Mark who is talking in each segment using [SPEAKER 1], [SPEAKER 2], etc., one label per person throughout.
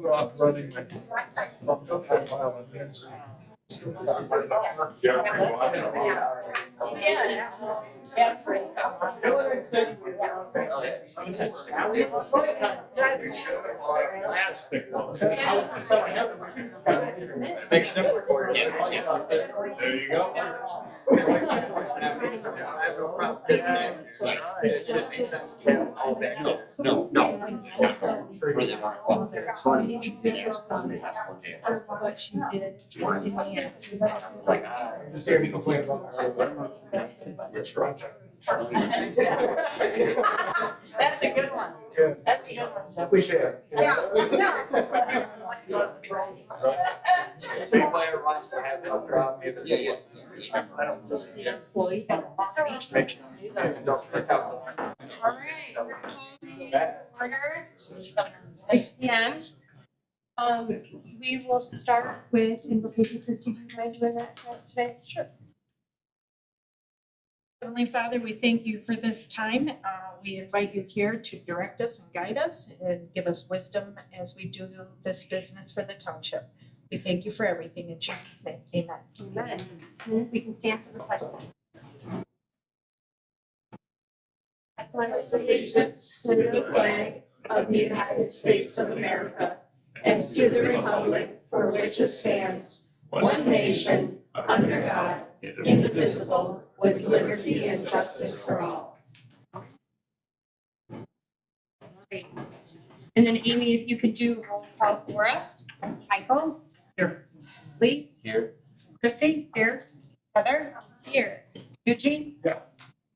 [SPEAKER 1] off running like.
[SPEAKER 2] Mixed up recording. There you go. It just makes sense to have all back. No. It's funny.
[SPEAKER 3] What she did.
[SPEAKER 1] Just hear me complain about.
[SPEAKER 3] That's a good one.
[SPEAKER 1] Yeah.
[SPEAKER 3] That's a good one.
[SPEAKER 1] Appreciate it.
[SPEAKER 2] Big player wants to have no problem. Yeah. Makes sense. Don't pick up.
[SPEAKER 4] All right, we're calling order, 6 p.m. We will start with invocation. Christie, do you mind doing that for us today?
[SPEAKER 3] Sure. Heavenly Father, we thank you for this time. We invite you here to direct us and guide us and give us wisdom as we do this business for the township. We thank you for everything in Jesus' name. Amen.
[SPEAKER 4] Amen. And if we can stand for the pledge. I pledge allegiance to the flag of the United States of America and to the republic for which it stands, one nation, under God, indivisible, with liberty and justice for all. And then Amy, if you could do roll call for us.
[SPEAKER 3] Michael? Here. Lee?
[SPEAKER 2] Here.
[SPEAKER 3] Christie? Here. Heather?
[SPEAKER 4] Here.
[SPEAKER 3] Eugene?
[SPEAKER 1] Yeah.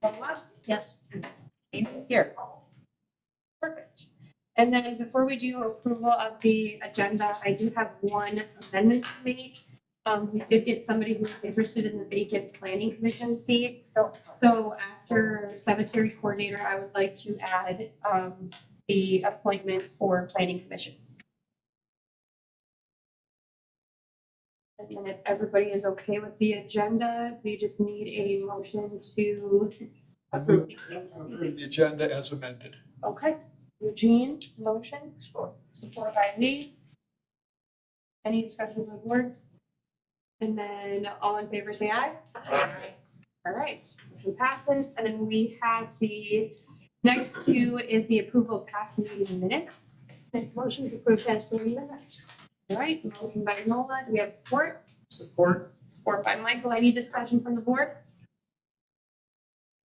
[SPEAKER 3] Paula? Yes. Amy? Here.
[SPEAKER 4] Perfect. And then before we do approval of the agenda, I do have one amendment to make. We did get somebody who's interested in the vacant planning commission seat. So after cemetery coordinator, I would like to add the appointment for planning commission. And then if everybody is okay with the agenda, we just need a motion to approve
[SPEAKER 1] The agenda as amended.
[SPEAKER 4] Okay, Eugene, motion, support by Lee. Any discussion on the board? And then all in favor say aye.
[SPEAKER 1] Aye.
[SPEAKER 4] All right, motion passes, and then we have the next two is the approval of past meeting minutes. Make a motion to approve past meeting minutes. All right, motion by Nola, do we have support?
[SPEAKER 1] Support.
[SPEAKER 4] Support by Michael, any discussion from the board?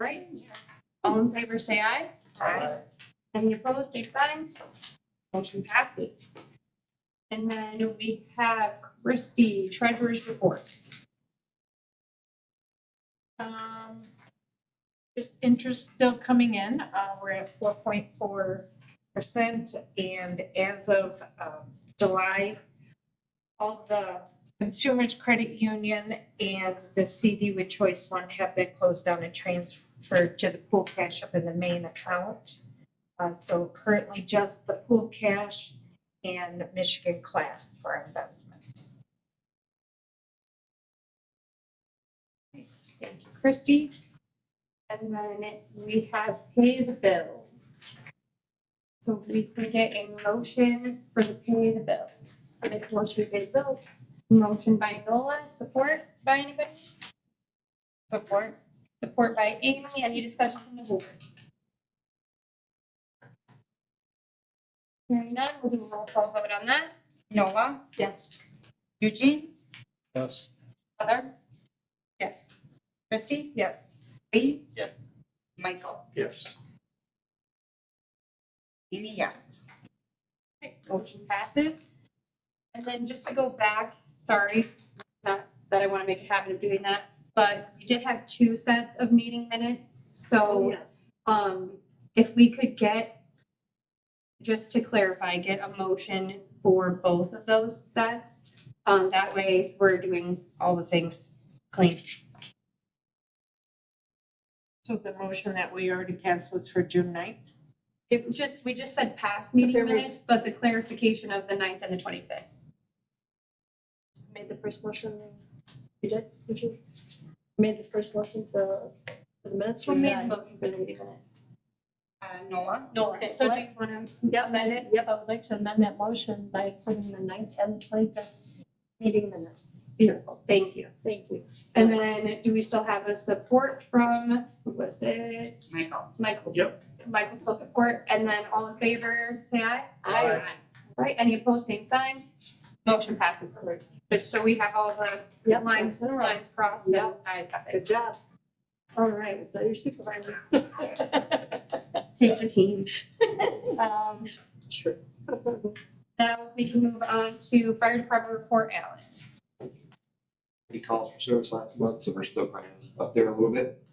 [SPEAKER 4] Right, all in favor say aye.
[SPEAKER 1] Aye.
[SPEAKER 4] Any opposed, same sign. Motion passes. And then we have Christie, treasurer's report.
[SPEAKER 3] Just interest still coming in. We're at 4.4%. And as of July, all the Consumers Credit Union and the CD with Choice One have been closed down and transferred to the pool cash up in the main account. So currently just the pool cash and Michigan class for our investments.
[SPEAKER 4] Thank you, Christie. And then we have pay the bills. So we can get a motion for the pay the bills. I make a motion to pay the bills. Motion by Nola, support by anybody? Support. Support by Amy. Any discussion from the board? Hearing none, we'll do a roll call vote on that.
[SPEAKER 3] Nola?
[SPEAKER 4] Yes.
[SPEAKER 3] Eugene?
[SPEAKER 1] Yes.
[SPEAKER 3] Heather?
[SPEAKER 4] Yes.
[SPEAKER 3] Christie? Yes. Lee?
[SPEAKER 2] Yes.
[SPEAKER 3] Michael?
[SPEAKER 1] Yes.
[SPEAKER 3] Amy, yes.
[SPEAKER 4] Okay, motion passes. And then just to go back, sorry, not that I want to make a habit of doing that, but we did have two sets of meeting minutes. So, if we could get, just to clarify, get a motion for both of those sets. That way we're doing all the things clean.
[SPEAKER 3] So the motion that we already passed was for June 9th?
[SPEAKER 4] We just said past meeting
[SPEAKER 3] there was-
[SPEAKER 4] minutes, but the clarification of the 9th and the 25th.
[SPEAKER 5] Made the first motion, you did, made the first motion to, for the minutes.
[SPEAKER 4] We made the motion for the meeting minutes.
[SPEAKER 3] Noah?
[SPEAKER 4] Nora,
[SPEAKER 5] Okay,
[SPEAKER 4] so do
[SPEAKER 5] what?
[SPEAKER 4] you want to
[SPEAKER 5] Yep,
[SPEAKER 4] amend it?
[SPEAKER 5] Yep, I would like to amend that motion by putting the 9th and 25th meeting minutes.
[SPEAKER 4] Beautiful, thank you.
[SPEAKER 5] Thank you.
[SPEAKER 4] And then do we still have a support from, who was it?
[SPEAKER 3] Michael.
[SPEAKER 4] Michael.
[SPEAKER 1] Yep.
[SPEAKER 4] Michael still support, and then all in favor, say aye.
[SPEAKER 5] Aye.
[SPEAKER 4] Right, any opposed, same sign. Motion passes. Just so we have all the
[SPEAKER 5] Yep,
[SPEAKER 4] lines,
[SPEAKER 5] that's in a row.
[SPEAKER 4] lines crossed, and
[SPEAKER 5] Yep.
[SPEAKER 4] ayes have it.
[SPEAKER 5] Good job. All right, so your supervisor.
[SPEAKER 4] Takes a team.
[SPEAKER 5] True.
[SPEAKER 4] Now we can move on to fire department report, Alex.
[SPEAKER 2] Calls for service last month, so we're still kind of up there a little bit.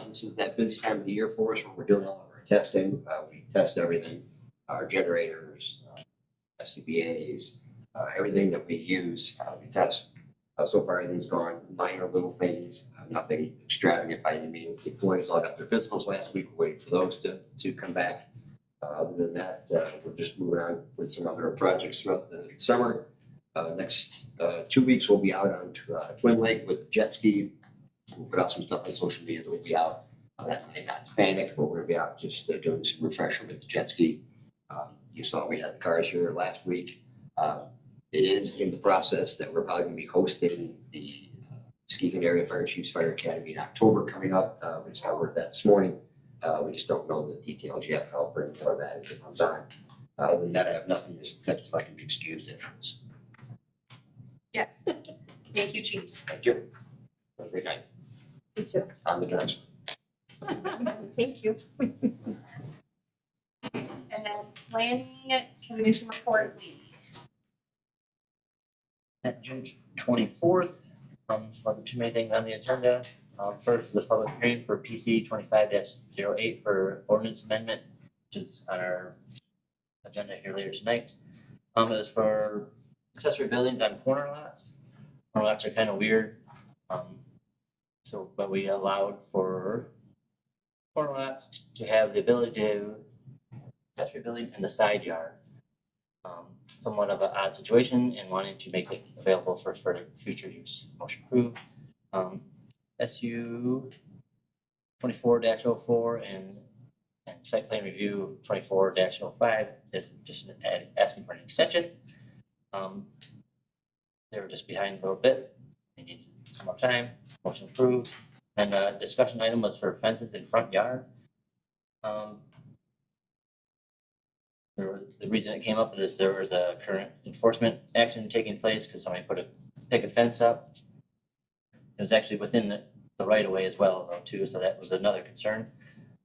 [SPEAKER 2] This is that busy time of the year for us when we're doing all of our testing. We test everything, our generators, SCBA's, everything that we use, we test. So far, everything's gone, minor little things, nothing extravagant by any means. The employees all got their physicals last week, we're waiting for those to come back. Other than that, we're just moving on with some other projects throughout the summer. Next 2 weeks, we'll be out on Twin Lake with jet ski. We'll put out some stuff on social media that we'll be out that night, not to panic, but we're gonna be out just doing some refresher with the jet ski. You saw we had the cars here last week. It is in the process that we're probably gonna be hosting the Muskegon Area Fire Chiefs Fire Academy in October coming up. We just got word that this morning. We just don't know the details yet. I'll bring more of that as it comes on. Other than that, I have nothing to say, so I can be excused afterwards.
[SPEAKER 4] Yes. Thank you, chief.
[SPEAKER 2] Thank you. Have a great night.
[SPEAKER 5] You too.
[SPEAKER 2] On the drive.
[SPEAKER 5] Thank you.
[SPEAKER 4] And then planning commission report.
[SPEAKER 6] At June 24th, wasn't too many things on the agenda. First, the public hearing for PC 25-08 for ordinance amendment, which is on our agenda here later tonight. It was for accessory buildings on corner lots. Corner lots are kind of weird. But we allowed for corner lots to have the ability to accessory building in the side yard. Somewhat of an odd situation and wanting to make it available for future use. Motion approved. SU 24-04 and site plan review 24-05 is just asking for an extension. They were just behind a little bit. They needed some more time. Motion approved. And discussion item was for fences in front yard. The reason it came up is there was a current enforcement action taking place because somebody put a picket fence up. It was actually within the right of way as well though too, so that was another concern.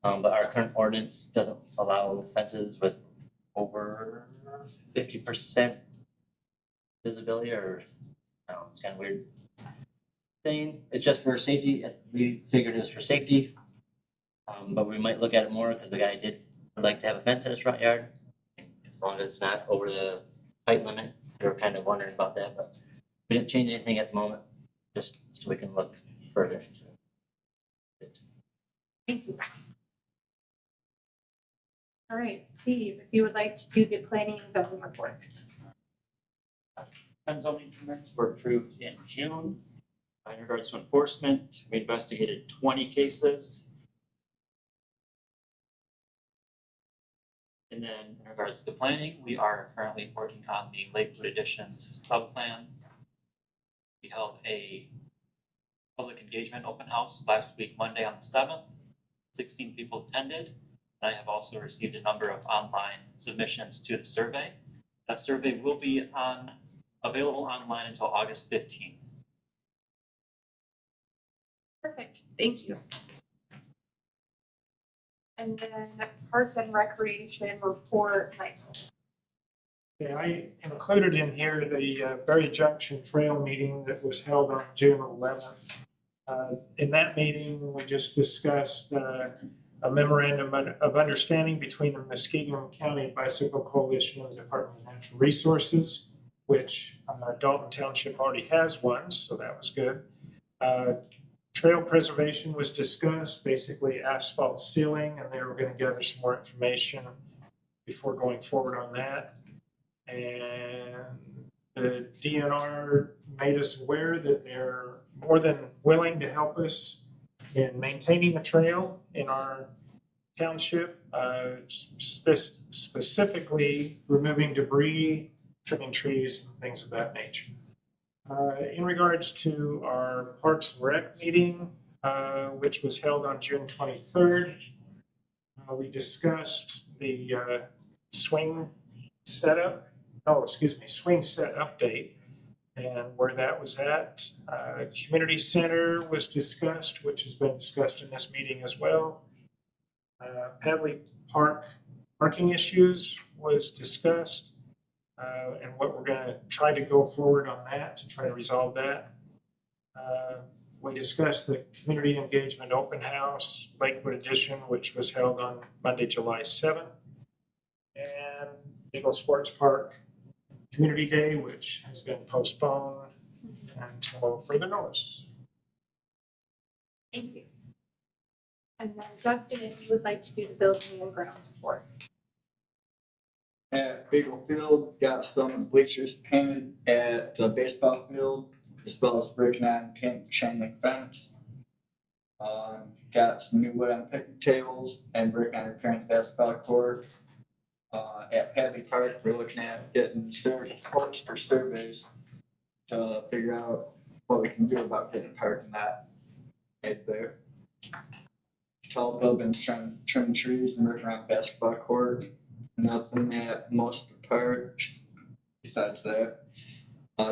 [SPEAKER 6] But our current ordinance doesn't allow fences with over 50% visibility, or I don't know, it's kind of weird thing. It's just for safety. We figured it was for safety. But we might look at it more because the guy would like to have a fence in his front yard. As long as it's not over the height limit. We were kind of wondering about that, but we didn't change anything at the moment, just so we can look further.
[SPEAKER 4] Thank you. All right, Steve, if you would like to do the planning and zoning report.
[SPEAKER 6] And zoning permits were approved in June. In regards to enforcement, we investigated 20 cases. And then in regards to planning, we are currently working on the Lakewood Additions sub-plan. We held a public engagement open house last week, Monday on the 7th. 16 people attended. I have also received a number of online submissions to the survey. That survey will be available online until August 15th.
[SPEAKER 4] Perfect, thank you. And then Parks and Recreation report, Michael.
[SPEAKER 1] Yeah, I included in here the Berry Junction Trail meeting that was held on June 11th. In that meeting, we just discussed a memorandum of understanding between the Muskegon County Bicycle Coalition and the Department of Natural Resources, which Dalton Township already has one, so that was good. Trail preservation was discussed, basically asphalt sealing, and they were going to gather some more information before going forward on that. And the DNR made us aware that they're more than willing to help us in maintaining the trail in our Township, specifically removing debris, trimming trees, and things of that nature. In regards to our Parks and Rec meeting, which was held on June 23rd, we discussed the swing setup, swing set update and where that was at. Community center was discussed, which has been discussed in this meeting as well. Hadley Park parking issues was discussed, and what we're gonna try to go forward on that to try to resolve that. We discussed the community engagement open house, Lakewood Edition, which was held on Monday, July 7th. And Eagle Sports Park Community Day, which has been postponed until further notice.
[SPEAKER 4] Thank you. And then Justin, if you would like to do the building and ground report.
[SPEAKER 7] At Beagle Field, got some bleachers painted at the baseball field, as well as breaking on paint chain link fence. Got some new wood on picnic tables and breaking on repairing the basketball court. At Hadley Park, we're looking at getting quotes for surveys to figure out what we can do about getting a parking lot made there. Tall buildings, trim trees and working around basketball court. Nothing at most of the parks besides that.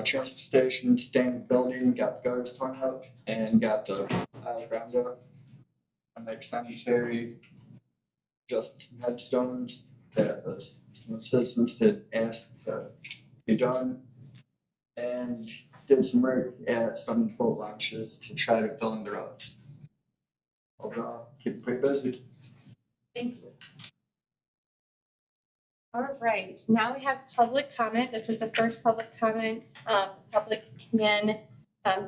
[SPEAKER 7] Transfer station, standing building, got the guards torn up and got the ground up. And like cemetery, just some headstones that some citizens had asked to be done. And did some work at some boat launches to try to fill in the roads. Overall, keep it pretty busy.
[SPEAKER 4] Thank you. All right, now we have public comment. This is the first public comment. Public can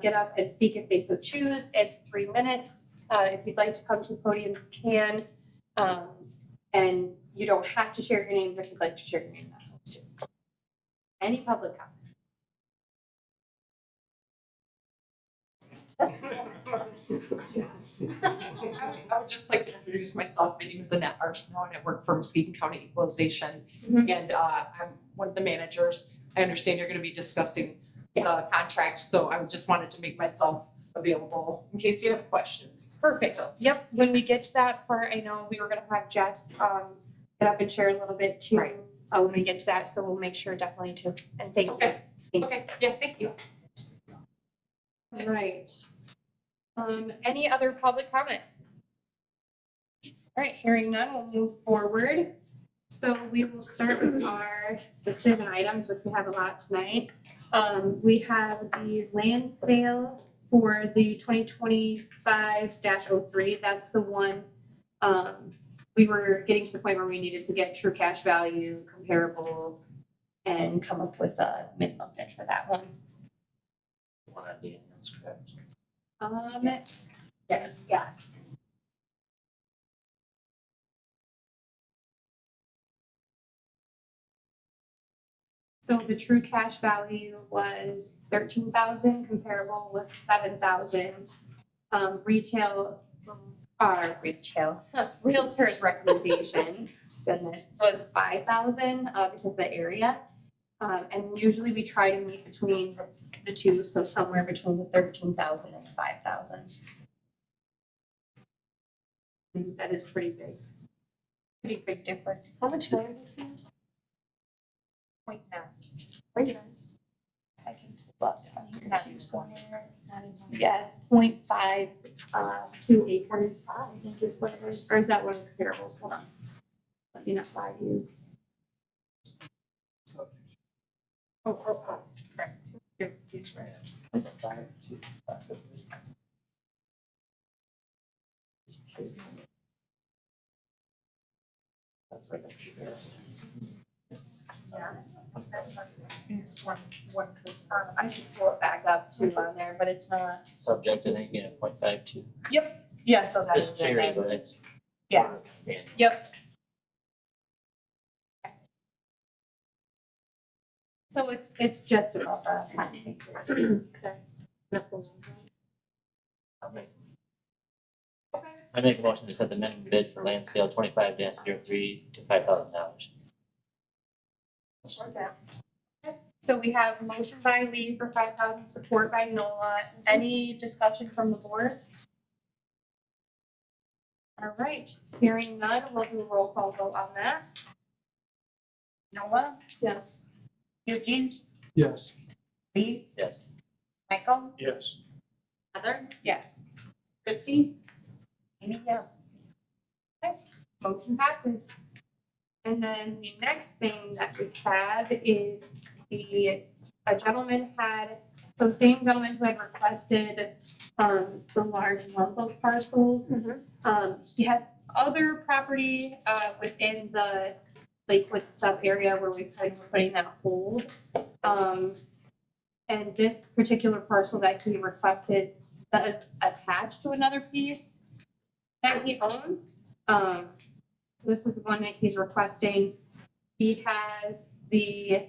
[SPEAKER 4] get up and speak if they so choose. It's 3 minutes. If you'd like to come to the podium, you can. And you don't have to share your name, but if you'd like to share your name, that helps too. Any public comment?
[SPEAKER 8] I would just like to introduce myself. My name is Annette Arsenault and I work for Muskegon County Equalization.
[SPEAKER 4] Mhm.
[SPEAKER 8] And I'm one of the managers. I understand you're gonna be discussing the contract, so I just wanted to make myself available in case you have questions.
[SPEAKER 4] Perfect. Yep, when we get to that part, I know we were gonna have Jess get up and share a little bit too.
[SPEAKER 8] Right.
[SPEAKER 4] When we get to that, so we'll make sure definitely to, and thank you.
[SPEAKER 8] Okay.
[SPEAKER 4] Thank you.
[SPEAKER 8] Okay, yeah, thank you.
[SPEAKER 4] All right. Any other public comment? All right, hearing none, we'll move forward. So we will start with our decision items, which we have a lot tonight. We have the land sale for the 2025-03. That's the one, we were getting to the point where we needed to get true cash value comparable and come up with a minimum bid for that one.
[SPEAKER 6] One idea, that's correct.
[SPEAKER 4] Yes. So the true cash value was 13,000, comparable was 7,000. Realtor's recommendation, goodness, was 5,000, because of the area. And usually we try to meet between the two, so somewhere between the 13,000 and 5,000. That is pretty big difference. How much land is it? 0.9. Right. I can pull up on here too somewhere. Yeah, it's 0.5 to 8.5, I think is what it is, or is that one of the comparables? Hold on. Let me not lie to you.
[SPEAKER 8] Oh, correct. He's right. That's where the it's one concern.
[SPEAKER 4] I can pull it back up too on there, but it's not.
[SPEAKER 6] Subject, I think, 0.52.
[SPEAKER 4] Yep, yeah, so that is
[SPEAKER 6] It's
[SPEAKER 4] the
[SPEAKER 6] cherry,
[SPEAKER 4] thing.
[SPEAKER 6] but it's.
[SPEAKER 4] Yeah. Yep. So it's just about that. Okay. Nothing.
[SPEAKER 6] I'll make-
[SPEAKER 4] Okay.
[SPEAKER 6] I make a motion to set the minimum bid for land scale 25-03 to $5,000.
[SPEAKER 4] So we have a motion by Lee for 5,000, support by Nola. Any discussion from the board? All right, hearing none, we'll do a roll call vote on that.
[SPEAKER 3] Noah,
[SPEAKER 5] Yes.
[SPEAKER 3] Eugene,
[SPEAKER 1] Yes.
[SPEAKER 3] Lee,
[SPEAKER 6] Yes.
[SPEAKER 3] Michael,
[SPEAKER 1] Yes.
[SPEAKER 3] Heather,
[SPEAKER 4] Yes.
[SPEAKER 3] Christie, Amy, yes.
[SPEAKER 4] Motion passes. And then the next thing that we have is a gentleman had, so the same gentleman who had requested, the large lump of parcels. He has other property, within the Lakewood sub area where we're putting that hold. And this particular parcel that he requested does attach to another piece that he owns. So this is the one that he's requesting. He has the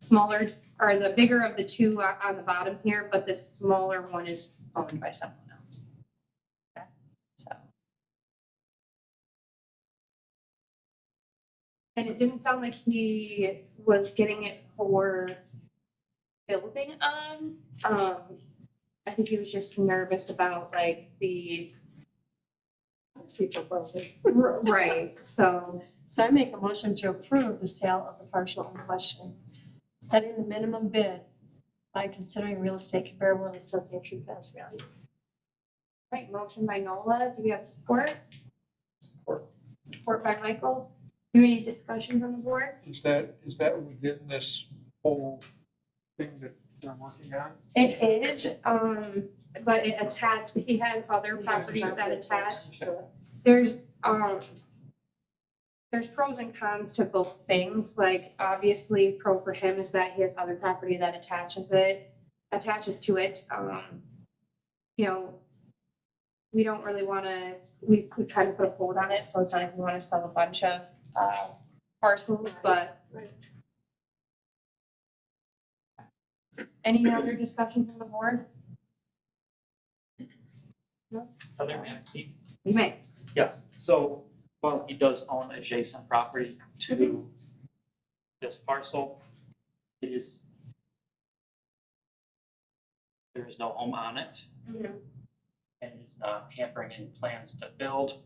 [SPEAKER 4] smaller, or the bigger of the two on the bottom here, but the smaller one is owned by someone else. Okay, so. And it didn't sound like he was getting it for building on. I think he was just nervous about like the,
[SPEAKER 5] Future closing.
[SPEAKER 4] right, so.
[SPEAKER 5] So I make a motion to approve the sale of the parcel in question, setting the minimum bid by considering real estate comparable and assessing true pass value.
[SPEAKER 4] Right, motion by Nola, do we have support?
[SPEAKER 1] Support.
[SPEAKER 4] Support by Michael, do we need discussion from the board?
[SPEAKER 1] Is that within this whole thing that they're working on?
[SPEAKER 4] It is, but it attached, he has other properties that attach. There's pros and cons to both things, like obviously pro for him is that he has other property that attaches to it. You know, we don't really wanna, we kind of put a hold on it, so it's not like we wanna sell a bunch of, parcels, but. Any other discussion from the board?
[SPEAKER 9] Other man, he,
[SPEAKER 4] You may.
[SPEAKER 9] yes, so, well, he does own adjacent property to this parcel. It is, there is no home on it, and is not hampering any plans to build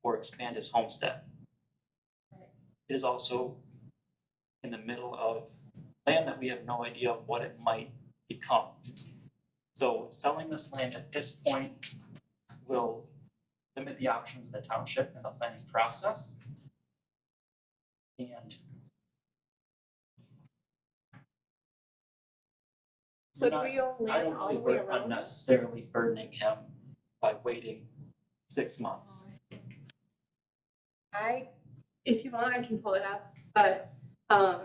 [SPEAKER 9] or expand his homestead. It is also in the middle of land that we have no idea of what it might become. So selling this land at this point will limit the options of the township in the planning process. And
[SPEAKER 5] So do
[SPEAKER 9] not-
[SPEAKER 5] we own
[SPEAKER 9] I
[SPEAKER 5] land
[SPEAKER 9] don't
[SPEAKER 5] all
[SPEAKER 9] really
[SPEAKER 5] the way
[SPEAKER 9] we're
[SPEAKER 5] around?
[SPEAKER 9] unnecessarily burdening him by waiting 6 months.
[SPEAKER 4] If you want, I can pull it up, but, I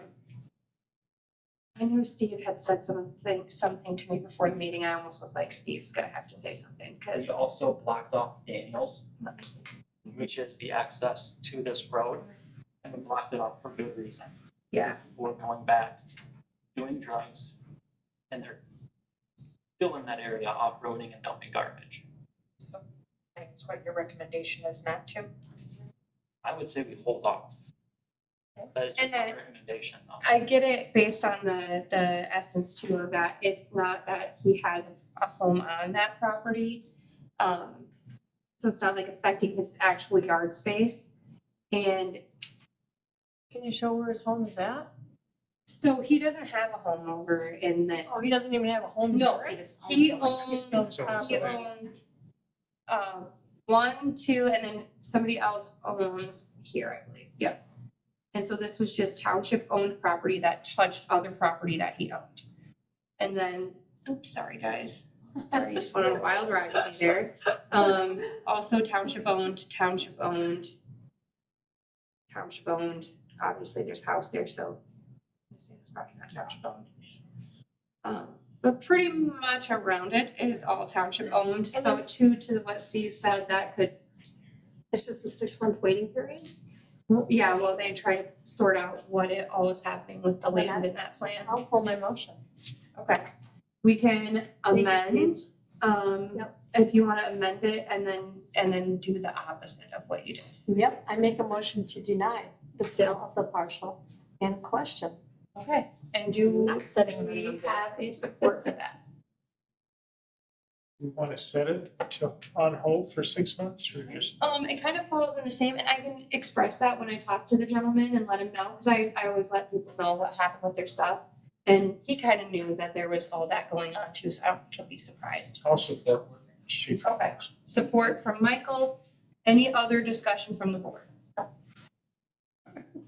[SPEAKER 4] know Steve had said something to me before the meeting. I almost was like, Steve's gonna have to say something,
[SPEAKER 9] We
[SPEAKER 4] cause,
[SPEAKER 9] also blocked off Daniels, which is the access to this road, and we blocked it off for good reason.
[SPEAKER 4] yeah,
[SPEAKER 9] People are going back, doing drugs, and they're still in that area off-roading and dumping garbage.
[SPEAKER 3] So that's what your recommendation is not to?
[SPEAKER 9] I would say we hold off. That is just
[SPEAKER 4] And
[SPEAKER 9] my
[SPEAKER 4] then-
[SPEAKER 9] recommendation though.
[SPEAKER 4] I get it based on the essence too of that. It's not that he has a home on that property. So it's not like affecting his actual yard space. And
[SPEAKER 5] Can you show where his home is at?
[SPEAKER 4] so he doesn't have a home over in this.
[SPEAKER 5] Oh, he doesn't even have a home.
[SPEAKER 4] No,
[SPEAKER 5] he just
[SPEAKER 4] He
[SPEAKER 5] it.
[SPEAKER 4] owns,
[SPEAKER 5] owns
[SPEAKER 4] he
[SPEAKER 5] property.
[SPEAKER 4] owns, 1, 2, and then somebody else owns here, I believe, yep. And so this was just township owned property that touched other property that he owned. And then, oops, sorry guys, sorry, just went on a wild ride with me there. Also township owned, obviously there's house there, so I'm gonna say it's probably not township owned. But pretty much around it is all township owned, so
[SPEAKER 5] that's-
[SPEAKER 4] to what Steve said, that could,
[SPEAKER 5] It's just a 6-month waiting period?
[SPEAKER 4] yeah, well, they try to sort out what it all is happening with the land in that plan.
[SPEAKER 5] I'll pull my motion.
[SPEAKER 4] Okay, we can amend, if you wanna amend it and then do the opposite of what you did.
[SPEAKER 5] Yep, I make a motion to deny the sale of the parcel in question.
[SPEAKER 4] Okay. And do
[SPEAKER 5] Not setting a
[SPEAKER 4] we
[SPEAKER 5] minimum bid.
[SPEAKER 4] have a support for that?
[SPEAKER 1] We want to set it on hold for 6 months or just?
[SPEAKER 4] It kind of falls in the same, and I can express that when I talk to the gentleman and let him know, because I always let people know what happened with their stuff. And he kind of knew that there was all that going on too, so I don't think he'll be surprised.
[SPEAKER 1] I'll support what she.
[SPEAKER 4] Okay. Support from Michael. Any other discussion from the board?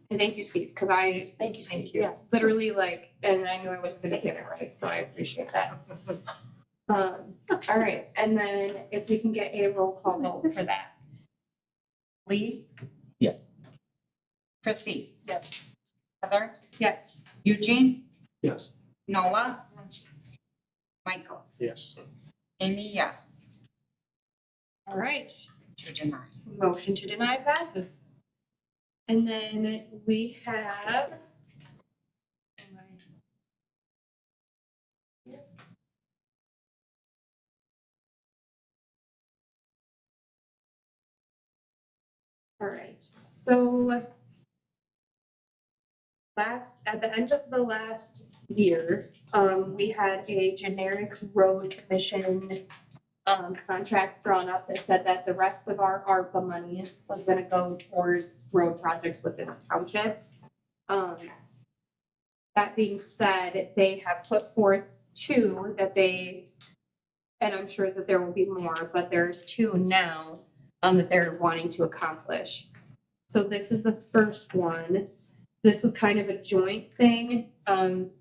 [SPEAKER 4] And thank you, Steve, because I
[SPEAKER 5] Thank you, Steve,
[SPEAKER 1] Thank you.
[SPEAKER 5] yes.
[SPEAKER 4] literally and I knew I wasn't gonna get it right, so I appreciate that. All right, and then if we can get a roll call vote for that.
[SPEAKER 10] Lee?
[SPEAKER 6] Yes.
[SPEAKER 10] Christie?
[SPEAKER 5] Yes.
[SPEAKER 10] Heather?
[SPEAKER 4] Yes.
[SPEAKER 10] Eugene?
[SPEAKER 1] Yes.
[SPEAKER 10] Nola? Michael?
[SPEAKER 1] Yes.
[SPEAKER 10] Amy, yes.
[SPEAKER 4] All right,
[SPEAKER 10] To deny.
[SPEAKER 4] motion to deny passes. And then we have. All right, so at the end of the last year, we had a generic road commission contract drawn up that said that the rest of our ARPA monies was gonna go towards road projects within the township. That being said, they have put forth two that and I'm sure that there will be more, but there's two now that they're wanting to accomplish. So this is the first one. This was kind of a joint thing.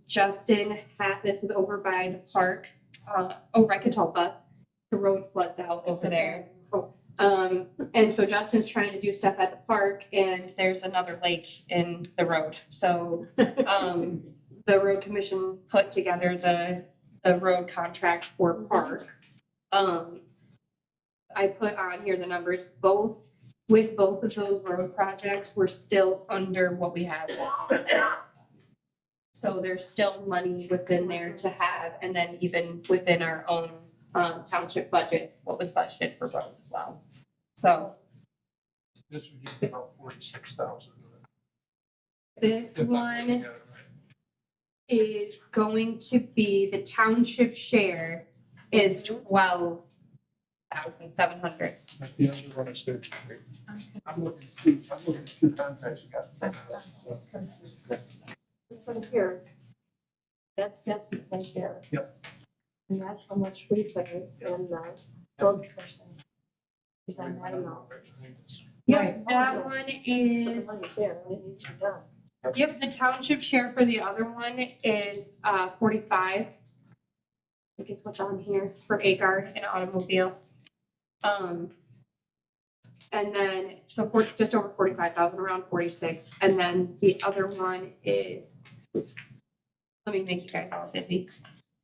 [SPEAKER 4] Justin this is over by the park, Rekatolpa. The road floods out over there. And so Justin's trying to do stuff at the park and there's another lake in the road. So, the road commission put together the road contract for park. I put on here the numbers, with both of those road projects, we're still under what we have. So there's still money within there to have, and then even within our own township budget, what was budgeted for roads as well. So
[SPEAKER 1] This would give about 46,000.
[SPEAKER 4] this one is going to be, the township share is 12,700.
[SPEAKER 1] The other one is 33.
[SPEAKER 7] I'm looking at two contracts you got.
[SPEAKER 5] This one here, that's right there.
[SPEAKER 1] Yep.
[SPEAKER 5] And that's how much we pay in the road commission. Is on that amount.
[SPEAKER 4] Yep, that one
[SPEAKER 5] The
[SPEAKER 4] is,
[SPEAKER 5] money's there, when it needs to be done.
[SPEAKER 4] yep, the township share for the other one is 45. I think is what's on here for A-Guard and automobile. And then, so just over 45,000, around 46, and then the other one is, let me make you guys all dizzy.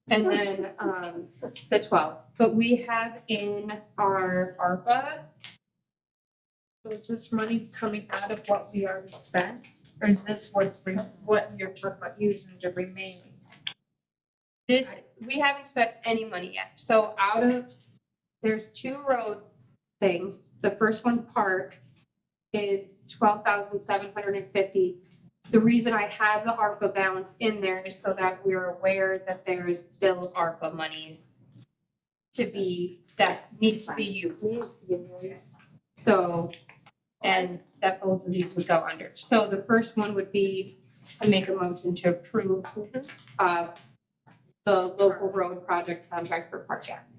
[SPEAKER 4] And then, the 12, but we have in our ARPA,
[SPEAKER 3] So is this money coming out of what we already spent? Or is this what you're talking about using the remaining?
[SPEAKER 4] we haven't spent any money yet, so there's two road things. The first one, park, is 12,750. The reason I have the ARPA balance in there is so that we're aware that there is still ARPA monies that need to be used.
[SPEAKER 5] Needs to be used.
[SPEAKER 4] So, and that both of these would go under. So the first one would be to make a motion to approve the local road project contract for Park Avenue.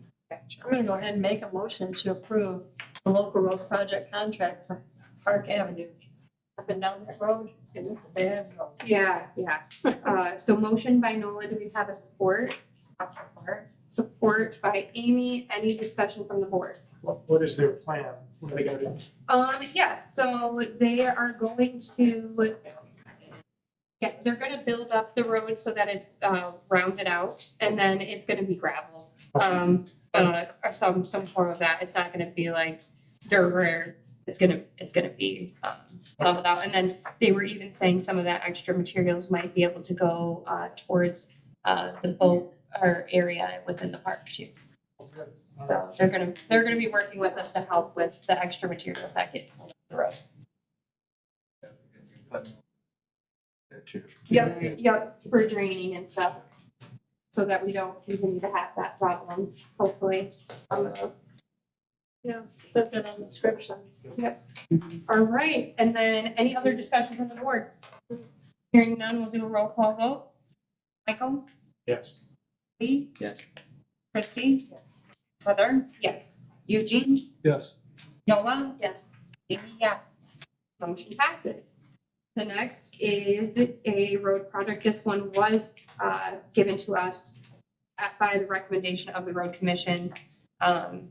[SPEAKER 5] I'm gonna go ahead and make a motion to approve the local road project contract for Park Avenue. Up and down that road, and it's a bad road.
[SPEAKER 4] Yeah. So motion by Nola, do we have a support? Support by Amy, any discussion from the board?
[SPEAKER 1] What is their plan? What are they gonna do?
[SPEAKER 4] Yeah, so they are going to, they're gonna build up the road so that it's rounded out, and then it's gonna be gravel. Or some form of that, it's not gonna be like dirt or it's gonna be leveled out. And then they were even saying some of that extra materials might be able to go towards the boat or area within the park too. So they're gonna be working with us to help with the extra materials that get pulled off the road.
[SPEAKER 7] There too.
[SPEAKER 4] Yep, for draining and stuff. So that we don't continue to have that problem, hopefully, on the road.
[SPEAKER 5] Yeah, says it on the description.
[SPEAKER 4] All right, and then any other discussion from the board? Hearing none, we'll do a roll call vote.
[SPEAKER 10] Michael,
[SPEAKER 1] Yes.
[SPEAKER 10] Lee,
[SPEAKER 6] Yes.
[SPEAKER 10] Christie, Heather,
[SPEAKER 4] Yes.
[SPEAKER 10] Eugene,
[SPEAKER 1] Yes.
[SPEAKER 10] Noah,
[SPEAKER 5] Yes.
[SPEAKER 10] Amy, yes.
[SPEAKER 4] Motion passes. The next is a road project. This one was given to us by the recommendation of the road commission. And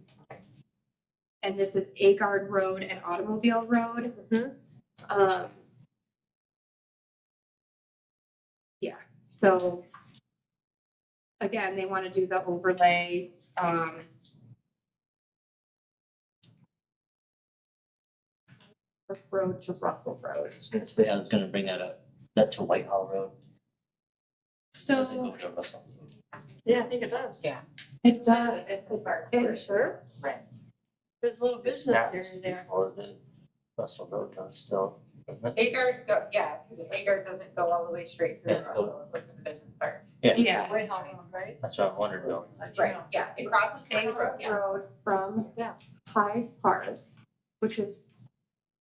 [SPEAKER 4] this is Agard Road and Automobile Road. Yeah, so again, they want to do the overlay. Road to Russell Road.
[SPEAKER 6] I was gonna say, I was gonna bring that to Whitehall Road. Does it
[SPEAKER 4] So
[SPEAKER 6] go to Russell?
[SPEAKER 5] Yeah, I think it does.
[SPEAKER 10] Yeah.
[SPEAKER 4] it does.
[SPEAKER 5] For sure.
[SPEAKER 10] Right.
[SPEAKER 5] There's a little
[SPEAKER 6] It
[SPEAKER 5] business area
[SPEAKER 6] snaps
[SPEAKER 5] there.
[SPEAKER 6] before the Russell Road though, still, doesn't it?
[SPEAKER 3] Agard, yeah, because Agard doesn't go all the way straight through
[SPEAKER 6] Yeah.
[SPEAKER 3] Russell, it goes to the business park.
[SPEAKER 4] Yeah.
[SPEAKER 5] Whitehall Road, right?
[SPEAKER 6] That's what I'm wondering though.
[SPEAKER 3] Right, yeah, it crosses State Road,
[SPEAKER 4] Agard
[SPEAKER 3] yes.
[SPEAKER 4] Road from
[SPEAKER 5] Yeah.
[SPEAKER 4] Hyde Park, which is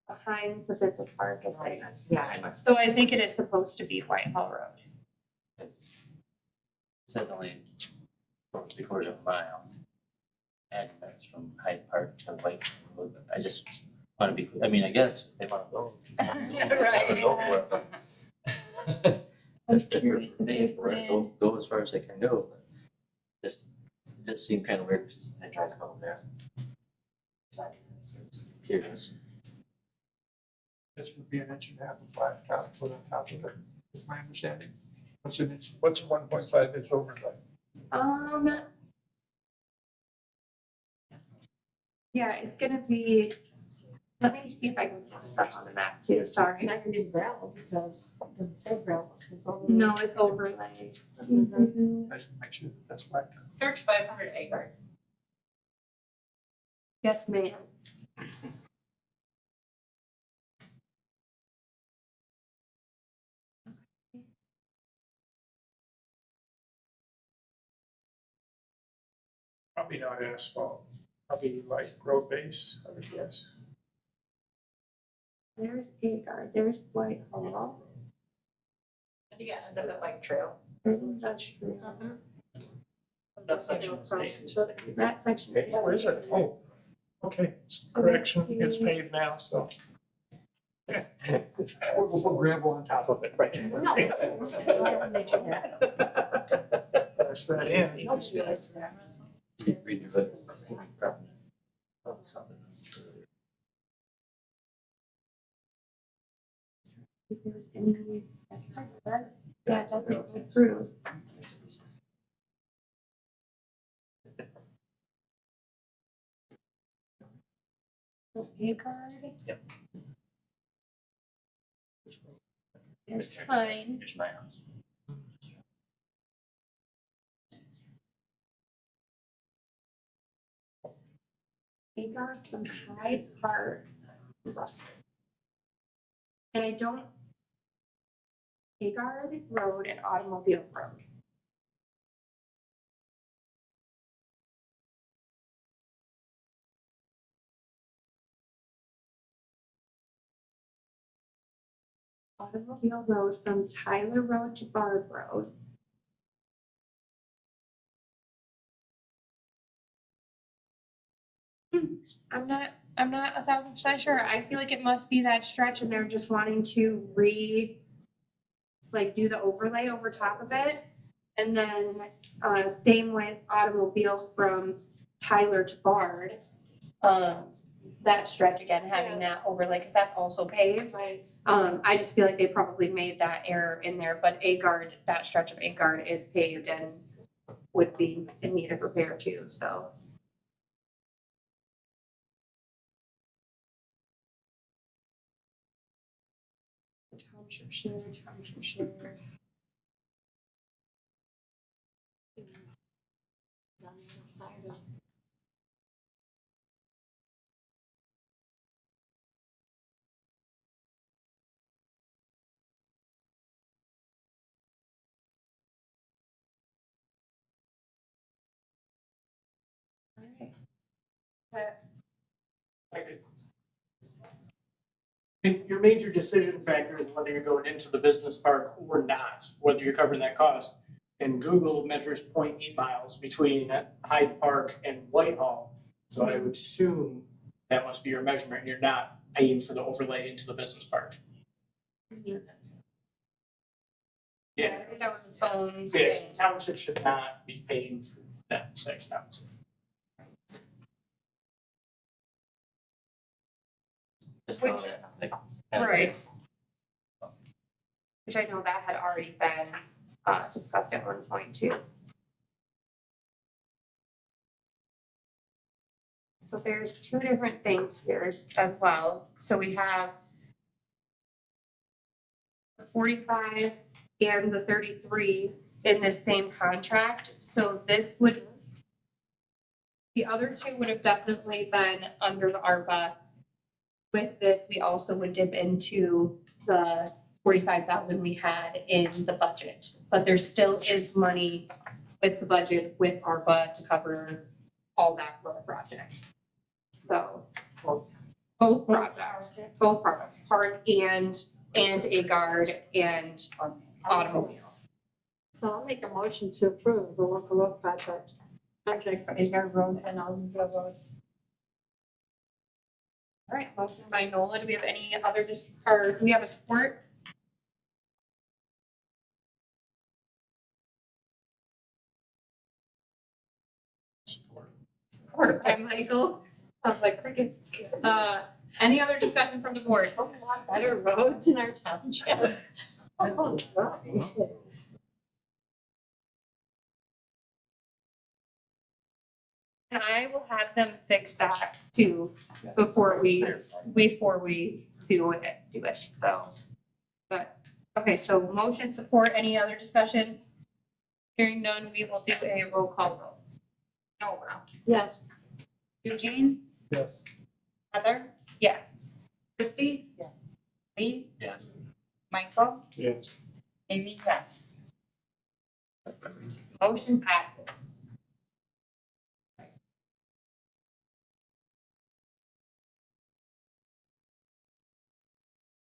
[SPEAKER 4] behind the business park and like.
[SPEAKER 3] Yeah.
[SPEAKER 4] So I think it is supposed to be Whitehall Road.
[SPEAKER 6] It says only 3/4 of a mile. And that's from Hyde Park to Whitehall Road. I just wanna be, I mean, I guess if they wanna go.
[SPEAKER 10] Right.
[SPEAKER 6] Go for it.
[SPEAKER 4] I was curious if they
[SPEAKER 6] They
[SPEAKER 4] put in,
[SPEAKER 6] go as far as they can go, but just, it just seemed kind of weird, because I tried to go there. Curious.
[SPEAKER 1] This would be an inch and a half of blacktop put on top of it, is my understanding. What's a 1.5 inch overlay?
[SPEAKER 4] yeah, it's gonna be, let me see if I can put this up on the map too, sorry.
[SPEAKER 5] And I can do gravel because it doesn't say gravel, it says over.
[SPEAKER 4] No, it's overlay. Let me do-
[SPEAKER 1] I should make sure that that's blacktop.
[SPEAKER 3] Search 500 Agard.
[SPEAKER 4] Yes, ma'am.
[SPEAKER 1] Probably not asphalt, probably like road base, I would guess.
[SPEAKER 4] There's Agard, there's Whitehall,
[SPEAKER 3] I think it's under the bike trail.
[SPEAKER 4] there's industrial.
[SPEAKER 9] That section is paved.
[SPEAKER 4] That section.
[SPEAKER 1] Oh, is it? Oh, okay, correction, it's paved now, so. We'll put gravel on top of it, right? Press that in.
[SPEAKER 6] Redo it.
[SPEAKER 4] If there's any, yeah, it doesn't go through. Agard.
[SPEAKER 6] Yep.
[SPEAKER 4] There's Pine.
[SPEAKER 6] Here's my house.
[SPEAKER 4] Agard from Hyde Park, Russell. And I don't. Agard Road and Automobile Road. Automobile Road from Tyler Road to Bard Road. I'm not 1,000% sure. I feel like it must be that stretch and they're just wanting to do the overlay over top of it. And then, same with automobile from Tyler to Bard. That stretch again, having that overlay, cause that's also paved.
[SPEAKER 5] Right.
[SPEAKER 4] I just feel like they probably made that error in there, but Agard, that stretch of Agard is paved and would be in need of repair too, so. Township share.
[SPEAKER 5] On the other side of
[SPEAKER 1] Your major decision factor is whether you're going into the business park or not, whether you're covering that cost. And Google measures 0.8 miles between Hyde Park and Whitehall. So I would assume that must be your measurement, and you're not paying for the overlay into the business park.
[SPEAKER 4] Yeah,
[SPEAKER 1] Yeah,
[SPEAKER 4] I think that was its own
[SPEAKER 1] yeah,
[SPEAKER 4] thing.
[SPEAKER 1] township should not be paying for that section out.
[SPEAKER 6] Just know that, like,
[SPEAKER 4] Right. Which I know that had already been discussed at one point too. So there's two different things here as well. So we have the 45 and the 33 in this same contract. So this would, the other two would have definitely been under the ARPA. With this, we also would dip into the 45,000 we had in the budget. But there still is money with the budget with ARPA to cover all that road project. So both projects, park and a guard and automobile.
[SPEAKER 5] So I'll make a motion to approve the local road project, contract for Agar Road and Automobile Road.
[SPEAKER 4] All right, motion by Nola. Do we have any other or do we have a support? Support by Michael. Sounds like crickets. Any other discussion from the board?
[SPEAKER 5] A lot better roads in our township. Oh, right.
[SPEAKER 4] And I will have them fix that too before we do it, so. But, okay, so motion, support, any other discussion? Hearing none, we will do a roll call vote.
[SPEAKER 10] Nola,
[SPEAKER 5] Yes.
[SPEAKER 10] Eugene,
[SPEAKER 1] Yes.
[SPEAKER 10] Heather,
[SPEAKER 4] Yes.
[SPEAKER 10] Christie.
[SPEAKER 5] Yes.
[SPEAKER 10] Lee.
[SPEAKER 9] Yes.
[SPEAKER 10] Michael,
[SPEAKER 1] Yes.
[SPEAKER 10] Amy, yes.
[SPEAKER 4] Motion passes.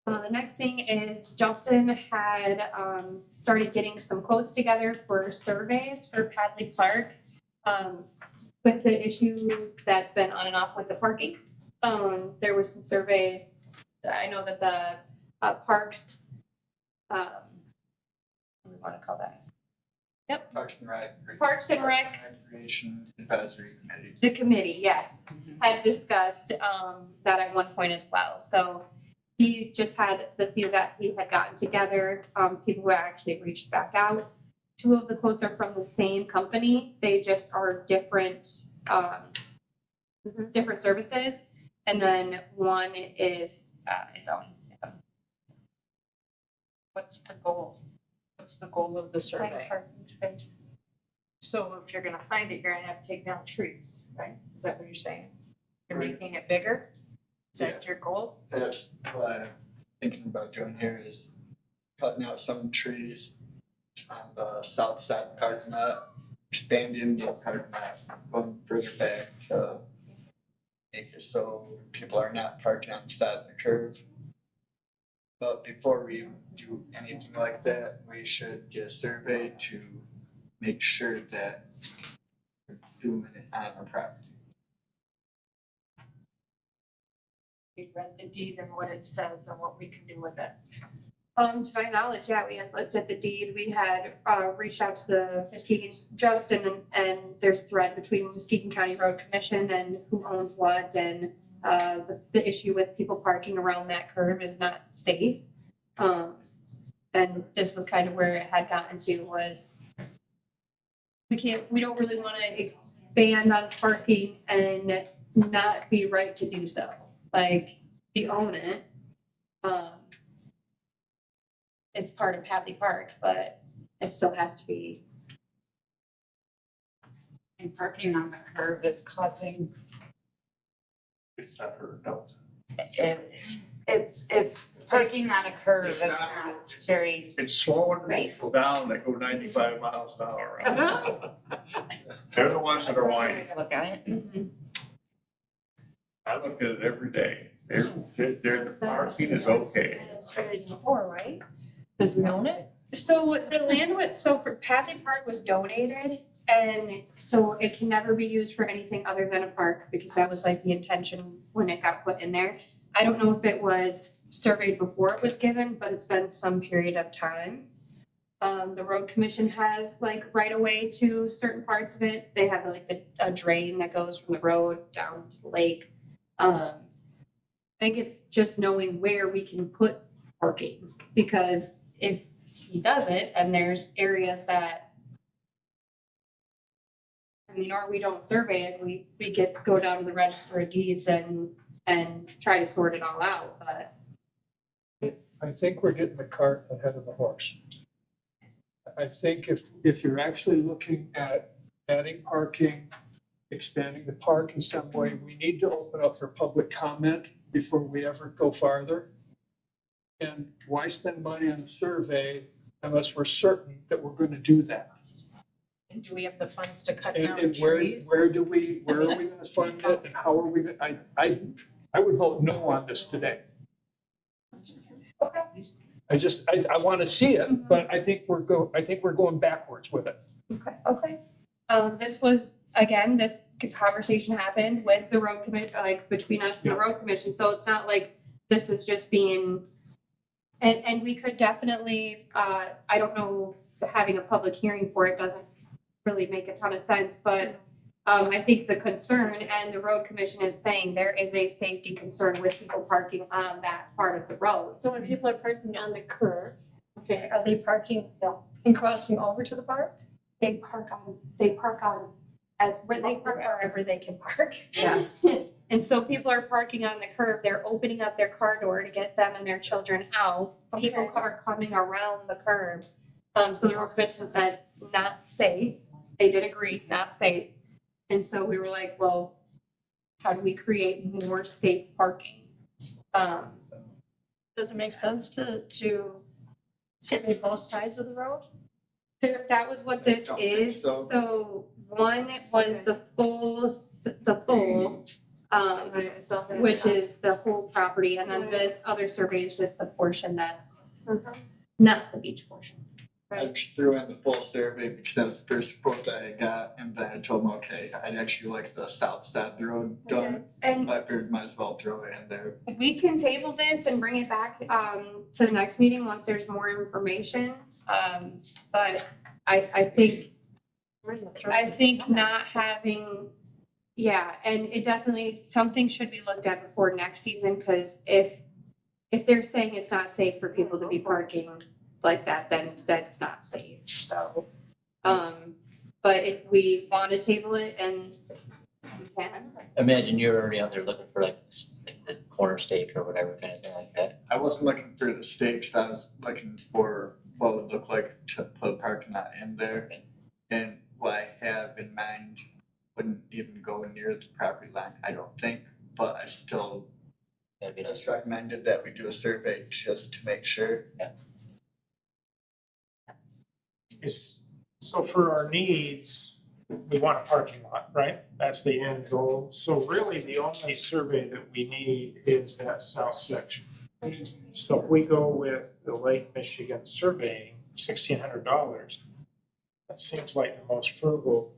[SPEAKER 4] The next thing is Justin had started getting some quotes together for surveys for Padley Park. With the issue that's been on and off with the parking. There was some surveys, I know that the parks, what do we wanna call that?
[SPEAKER 7] Parks and Rec.
[SPEAKER 4] Parks and Rec.
[SPEAKER 7] Recreation Advisory Committee.
[SPEAKER 4] The committee, yes, had discussed that at one point as well. So he just had the few that he had gotten together, people who actually reached back out. Two of the quotes are from the same company, they just are different, different services. And then one is its own.
[SPEAKER 10] What's the goal? What's the goal of the
[SPEAKER 5] Find
[SPEAKER 10] survey?
[SPEAKER 5] parking space.
[SPEAKER 10] So if you're gonna find it, you're gonna have to take down trees, right? Is that what you're saying? You're
[SPEAKER 7] Right.
[SPEAKER 10] making it bigger? Is that your goal?
[SPEAKER 7] That's what I'm thinking about doing here is cutting out some trees on the south side of the parking lot, expanding the parking lot, going further back to make it so people are not parking on the side of the curve. But before we do anything like that, we should get a survey to make sure that we're doing it on our property.
[SPEAKER 10] We read the deed and what it says and what we can do with it.
[SPEAKER 4] To my knowledge, yeah, we had looked at the deed, we had reached out to the Muskegon, Justin, and there's a thread between Muskegon County Road Commission and who owns what, and the issue with people parking around that curve is not safe. And this was kind of where it had gotten to was we don't really wanna expand on parking and not be right to do so. Like, we own it. It's part of Hadley Park, but it still has to be.
[SPEAKER 10] And parking on the curb is causing,
[SPEAKER 1] It's not her, no.
[SPEAKER 10] it's parking on a curb is
[SPEAKER 11] It's
[SPEAKER 10] not
[SPEAKER 11] not-
[SPEAKER 10] very
[SPEAKER 11] It's slowing
[SPEAKER 10] Safe.
[SPEAKER 11] people down that go 95 miles an hour. They're the ones that are whining.
[SPEAKER 3] Look at it.
[SPEAKER 11] I look at it every day. The parking is okay.
[SPEAKER 5] Straight before, right? Because we own it.
[SPEAKER 4] So the land was, so for Pathé Park was donated, and so it can never be used for anything other than a park, because that was like the intention when it got put in there. I don't know if it was surveyed before it was given, but it's been some period of time. The road commission has like right of way to certain parts of it. They have like a drain that goes from the road down to the lake. I think it's just knowing where we can put parking, because if he does it and there's areas that, I mean, or we don't survey it, we go down to the register of deeds and try to sort it all out, but.
[SPEAKER 12] I think we're getting the cart ahead of the horse. I think if you're actually looking at adding parking, expanding the park in some way, we need to open up for public comment before we ever go farther. And why spend money on a survey unless we're certain that we're gonna do that?
[SPEAKER 10] And do we have the funds to cut
[SPEAKER 12] And
[SPEAKER 10] down
[SPEAKER 12] and
[SPEAKER 10] trees?
[SPEAKER 12] where are we gonna fund it and how are we gonna, I would vote no on this today. I wanna see it, but I think we're going backwards with it.
[SPEAKER 4] Okay. This was, again, this conversation happened with the road commission, like between us and the road commission, so it's not like this is just being. And we could definitely, I don't know, having a public hearing for it doesn't really make a ton of sense, but I think the concern, and the road commission is saying there is a safety concern with people parking on that part of the road.
[SPEAKER 5] So when people are parking on the curb, okay, are they parking and crossing over to the park?
[SPEAKER 4] They park on, as where they park wherever they can park.
[SPEAKER 10] Yes.
[SPEAKER 4] And so people are parking on the curb, they're opening up their car door to get them and their children out. People
[SPEAKER 5] Okay.
[SPEAKER 4] are coming around the curb. So the road commission said, not safe. They did agree, not safe. And so we were like, well, how do we create more safe parking?
[SPEAKER 5] Does it make sense to survey both sides of the road?
[SPEAKER 4] That was what this
[SPEAKER 7] don't think
[SPEAKER 4] is.
[SPEAKER 7] so.
[SPEAKER 4] So one was the full, which is the whole property, and then this other survey is just the portion that's not the beach portion.
[SPEAKER 7] I just threw in the full survey because that was the first quote that I got, and then I told them, okay, I'd actually like the south side of the road done.
[SPEAKER 4] And
[SPEAKER 7] I figured might as well throw it in there.
[SPEAKER 4] we can table this and bring it back to the next meeting once there's more information. But I think not having, yeah, and it definitely, something should be looked at before next season, because if they're saying it's not safe for people to be parking like that, then that's not safe, so. But if we want to table it and we can.
[SPEAKER 6] Imagine you're already out there looking for like the corner stake or whatever kind of thing like that.
[SPEAKER 7] I wasn't looking for the stakes, I was looking for what would look like to put a parking lot in there. And what I have in mind wouldn't even go near the property line, I don't think, but I still
[SPEAKER 6] That'd be
[SPEAKER 7] just recommended that we do a survey just to make sure.
[SPEAKER 1] So for our needs, we want a parking lot, right? That's the end goal. So really, the only survey that we need is that south section. So if we go with the Lake Michigan surveying, $1,600, that seems like the most frugal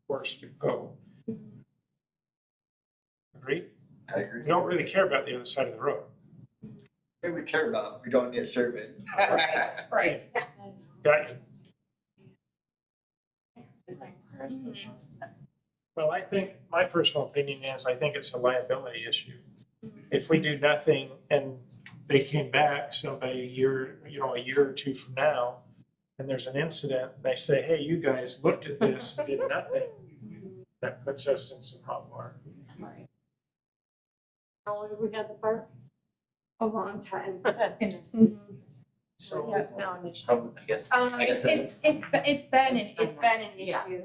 [SPEAKER 1] course to go. Agreed?
[SPEAKER 7] I agree.
[SPEAKER 1] We don't really care about the other side of the road.
[SPEAKER 7] If we care about, we don't need a survey.
[SPEAKER 4] Right.
[SPEAKER 1] Got you. Well, I think, my personal opinion is, I think it's a liability issue. If we do nothing and they came back somebody a year or two from now, and there's an incident, they say, hey, you guys looked at this and did nothing, that puts us in some hot water.
[SPEAKER 5] How long have we had the park?
[SPEAKER 4] A long time.
[SPEAKER 1] So,
[SPEAKER 4] Yes.
[SPEAKER 5] Now an issue.
[SPEAKER 6] I guess
[SPEAKER 4] It's been an issue.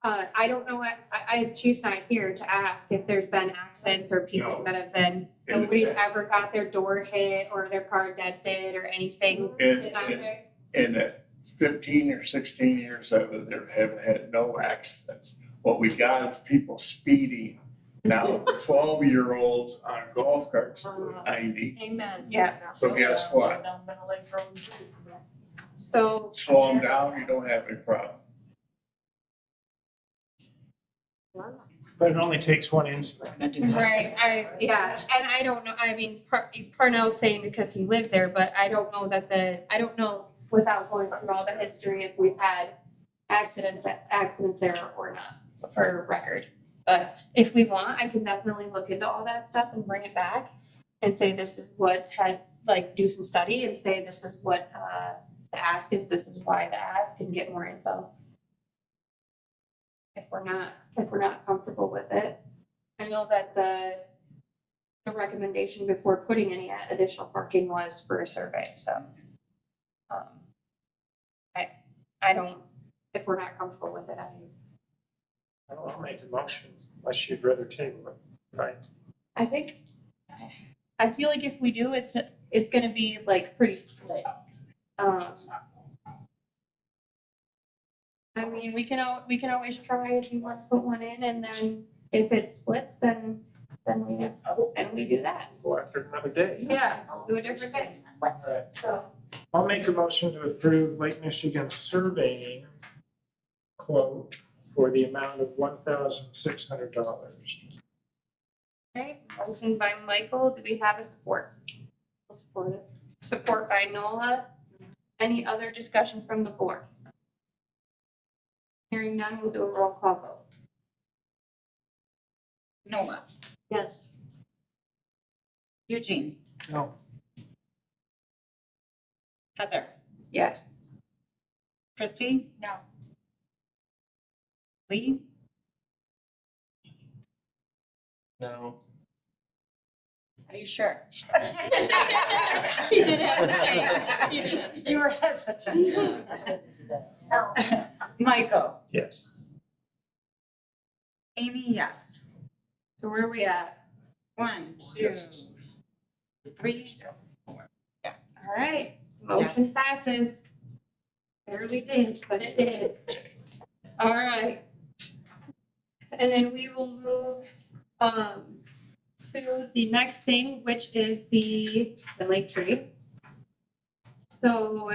[SPEAKER 4] I don't know what, Chief's not here to ask if there's been accidents or people that have been, nobody's ever got their door hit or their car dented or anything
[SPEAKER 11] And-
[SPEAKER 4] sitting out there.
[SPEAKER 11] And 15 or 16 years I've been there, haven't had no accidents. What we got is people speeding. Now, 12-year-olds on golf carts doing 90.
[SPEAKER 10] Amen.
[SPEAKER 4] Yeah.
[SPEAKER 11] So guess what?
[SPEAKER 4] So,
[SPEAKER 11] Slow them down, you don't have any problem.
[SPEAKER 1] But it only takes one incident.
[SPEAKER 4] right, and I don't know, I mean, Parnell's saying because he lives there, but I don't know I don't know without going through all the history if we've had accidents there or not, for record. But if we want, I can definitely look into all that stuff and bring it back and say this is what had, like, do some study and say this is what, the ask is, this is why the ask, and get more info. If we're not comfortable with it. I know that the recommendation before putting any additional parking was for a survey, so. I don't, if we're not comfortable with it,
[SPEAKER 1] I'll make the motions unless you'd rather table it, right?
[SPEAKER 4] I feel like if we do, it's gonna be like pretty split. I mean, we can always try if he wants to put one in, and then if it splits, then we do that.
[SPEAKER 1] Go after another day.
[SPEAKER 4] Yeah, I'll do a different day.
[SPEAKER 1] Alright.
[SPEAKER 4] So,
[SPEAKER 1] I'll make a motion to approve Lake Michigan surveying quote for the amount of $1,600.
[SPEAKER 4] okay, motion by Michael, do we have a support?
[SPEAKER 5] I'll support it.
[SPEAKER 4] Support by Nola. Any other discussion from the board? Hearing none, we'll do a roll call vote.
[SPEAKER 10] Noah,
[SPEAKER 5] Yes.
[SPEAKER 10] Eugene,
[SPEAKER 1] No.
[SPEAKER 10] Heather,
[SPEAKER 4] Yes.
[SPEAKER 10] Christie? No. Lee?
[SPEAKER 6] No.
[SPEAKER 10] Are you sure?
[SPEAKER 4] He did have to say it. He did have to say it.
[SPEAKER 10] You were hesitant. Michael,
[SPEAKER 1] Yes.
[SPEAKER 10] Amy, yes.
[SPEAKER 4] So where are we at?
[SPEAKER 10] 1, 2, 3.
[SPEAKER 4] All right, motion passes. Barely did, but it did. All right. And then we will move, to the next thing, which is the lake tree. So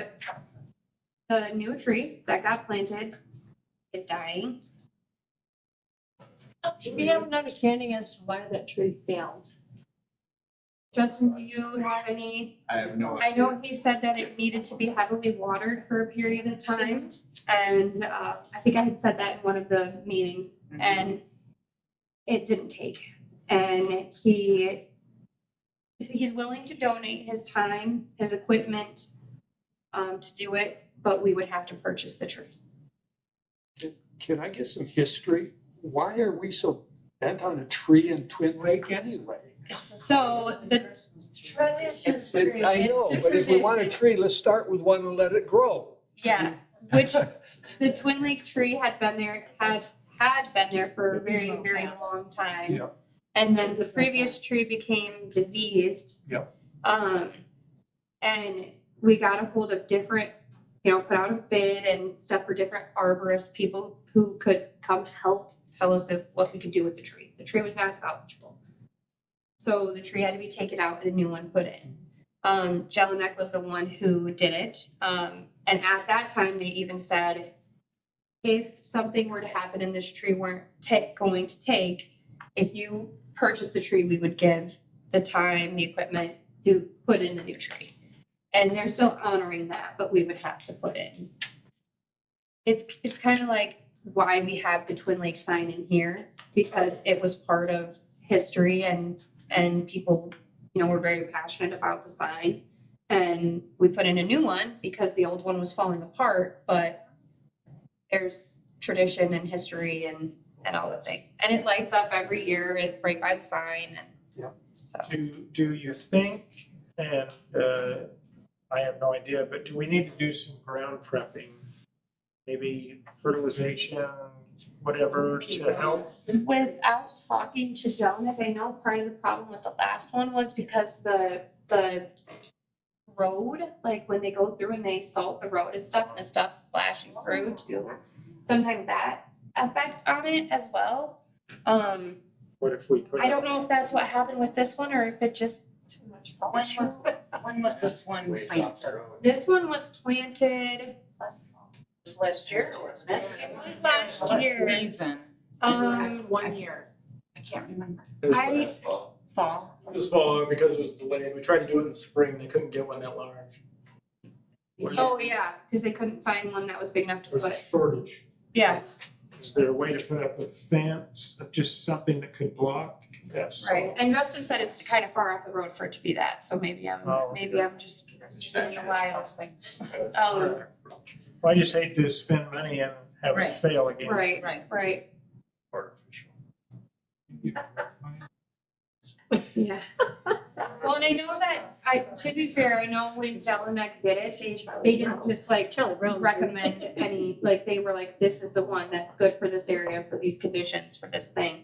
[SPEAKER 4] the new tree that got planted is dying.
[SPEAKER 5] Do we have an understanding as to why that tree failed?
[SPEAKER 4] Justin, do you have any?
[SPEAKER 7] I have no
[SPEAKER 4] I know he said that it needed to be heavily watered for a period of time. And I think I had said that in one of the meetings, and it didn't take. And he's willing to donate his time, his equipment, to do it, but we would have to purchase the tree.
[SPEAKER 12] Can I get some history? Why are we so bent on a tree in Twin Lake anyway?
[SPEAKER 4] So the
[SPEAKER 5] Tradition.
[SPEAKER 12] I know,
[SPEAKER 4] It's a
[SPEAKER 12] but if we want a
[SPEAKER 4] tradition.
[SPEAKER 12] tree, let's start with one and let it grow.
[SPEAKER 4] Yeah, which the Twin Lake tree had been there for a very, very long time.
[SPEAKER 12] Yeah.
[SPEAKER 4] And then the previous tree became diseased.
[SPEAKER 12] Yep.
[SPEAKER 4] And we got a hold of different, put out a bid and stuff for different arborists, people who could come help tell us what we could do with the tree. The tree was not salvageable. So the tree had to be taken out and a new one put in. Jelinek was the one who did it. And at that time, they even said, if something were to happen and this tree weren't going to take, if you purchase the tree, we would give the time, the equipment to put in the new tree. And they're still honoring that, but we would have to put in. It's kind of like why we have the Twin Lake sign in here, because it was part of history and people, were very passionate about the sign. And we put in a new one because the old one was falling apart, but there's tradition and history and all the things. And it lights up every year, it's right by the sign and.
[SPEAKER 12] Yep.
[SPEAKER 4] So.
[SPEAKER 1] Do you think, and I have no idea, but do we need to do some ground prepping? Maybe fertilization, whatever, to help?
[SPEAKER 4] Without talking to Jelinek, I know part of the problem with the last one was because the road, like when they go through and they salt the road and stuff, and the stuff splashing through too. Sometimes that effect on it as well.
[SPEAKER 1] What if we put?
[SPEAKER 4] I don't know if that's what happened with this one or if it just.
[SPEAKER 10] When was this one planted?
[SPEAKER 4] This one was planted,
[SPEAKER 10] Last year, wasn't it?
[SPEAKER 4] it was last year.
[SPEAKER 10] Season.
[SPEAKER 4] Um,
[SPEAKER 10] 1 year. I can't remember.
[SPEAKER 4] I,
[SPEAKER 10] Fall.
[SPEAKER 12] It was fall because it was delayed. We tried to do it in the spring. They couldn't get one that large.
[SPEAKER 4] oh yeah, cause they couldn't find one that was big enough to
[SPEAKER 1] There was a
[SPEAKER 4] put,
[SPEAKER 1] shortage.
[SPEAKER 4] yeah,
[SPEAKER 1] Is there a way to put up a fence of just something that could block? Yes.
[SPEAKER 4] right. And Justin said it's kind of far off the road for it to be that, so maybe I'm just being a wild thing.
[SPEAKER 1] Well, I just hate to spend money and have it
[SPEAKER 10] Right.
[SPEAKER 1] fail again.
[SPEAKER 4] Right,
[SPEAKER 10] Right.
[SPEAKER 4] right, yeah. Well, and I know that, to be fair, I know when Jelinek did it, they didn't just like recommend any, like, they were like, this is the one that's good for this area, for these conditions, for this thing.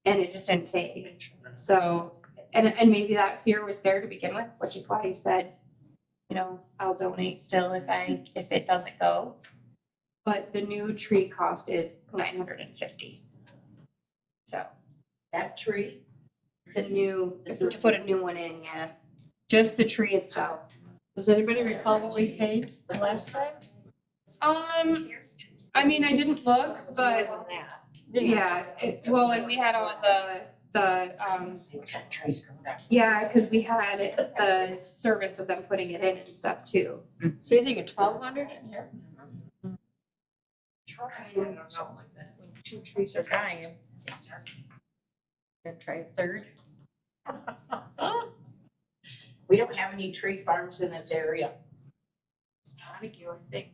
[SPEAKER 4] And it just didn't take, so, and maybe that fear was there to begin with, which is why he said, you know, I'll donate still if it doesn't go. But the new tree cost is $950. So,
[SPEAKER 10] That tree?
[SPEAKER 4] to put a new one in, yeah, just the tree itself.
[SPEAKER 5] Does anybody recall what we paid the last time?
[SPEAKER 4] I mean, I didn't look, but yeah, well, and we had all yeah, cause we had the service of them putting it in and stuff too.
[SPEAKER 5] So you're thinking 1,200?
[SPEAKER 10] I don't know, when 2 trees are dying. Gonna try a third. We don't have any tree farms in this area. It's Montague, I think.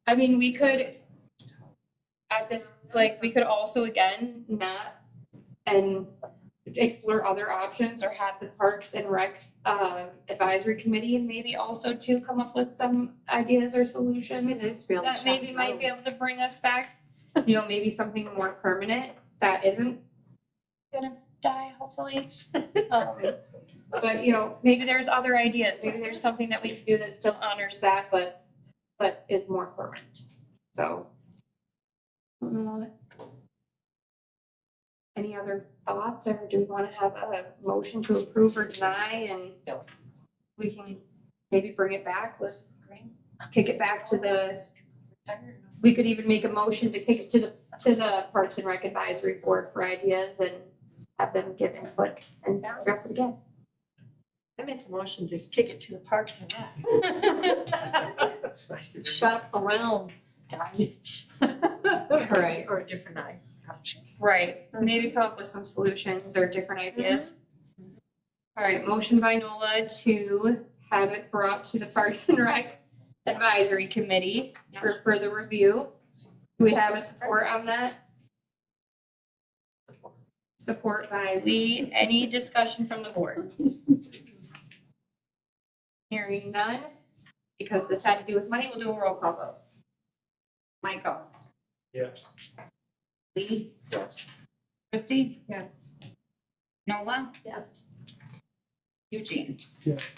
[SPEAKER 4] I mean, we could, at this, like, we could also again, not, and explore other options or have the Parks and Rec, advisory committee and maybe also to come up with some ideas or solutions that maybe might be able to bring us back. You know, maybe something more permanent that isn't gonna die, hopefully. But, you know, maybe there's other ideas, maybe there's something that we can do that still honors that, but is more permanent, so. Any other thoughts, or do we wanna have a motion to approve or deny, and we can maybe bring it back, let's kick it back to we could even make a motion to kick it to the Parks and Rec Advisory Board for ideas and have them give input and address it again.
[SPEAKER 5] I make the motion to kick it to the Parks and Rec. Shop around, guys.
[SPEAKER 4] Right.
[SPEAKER 10] Or a different eye.
[SPEAKER 4] Right, maybe come up with some solutions or different ideas. All right, motion by Nola to have it brought to the Parks and Rec Advisory Committee for further review. Do we have a support on that? Support by Lee. Any discussion from the board? Hearing none, because this had to do with money, we'll do a roll call vote.
[SPEAKER 10] Michael.
[SPEAKER 1] Yes.
[SPEAKER 10] Lee.
[SPEAKER 1] Yes.
[SPEAKER 10] Christie.
[SPEAKER 5] Yes.
[SPEAKER 10] Nola.
[SPEAKER 5] Yes.
[SPEAKER 10] Eugene.
[SPEAKER 1] Yes.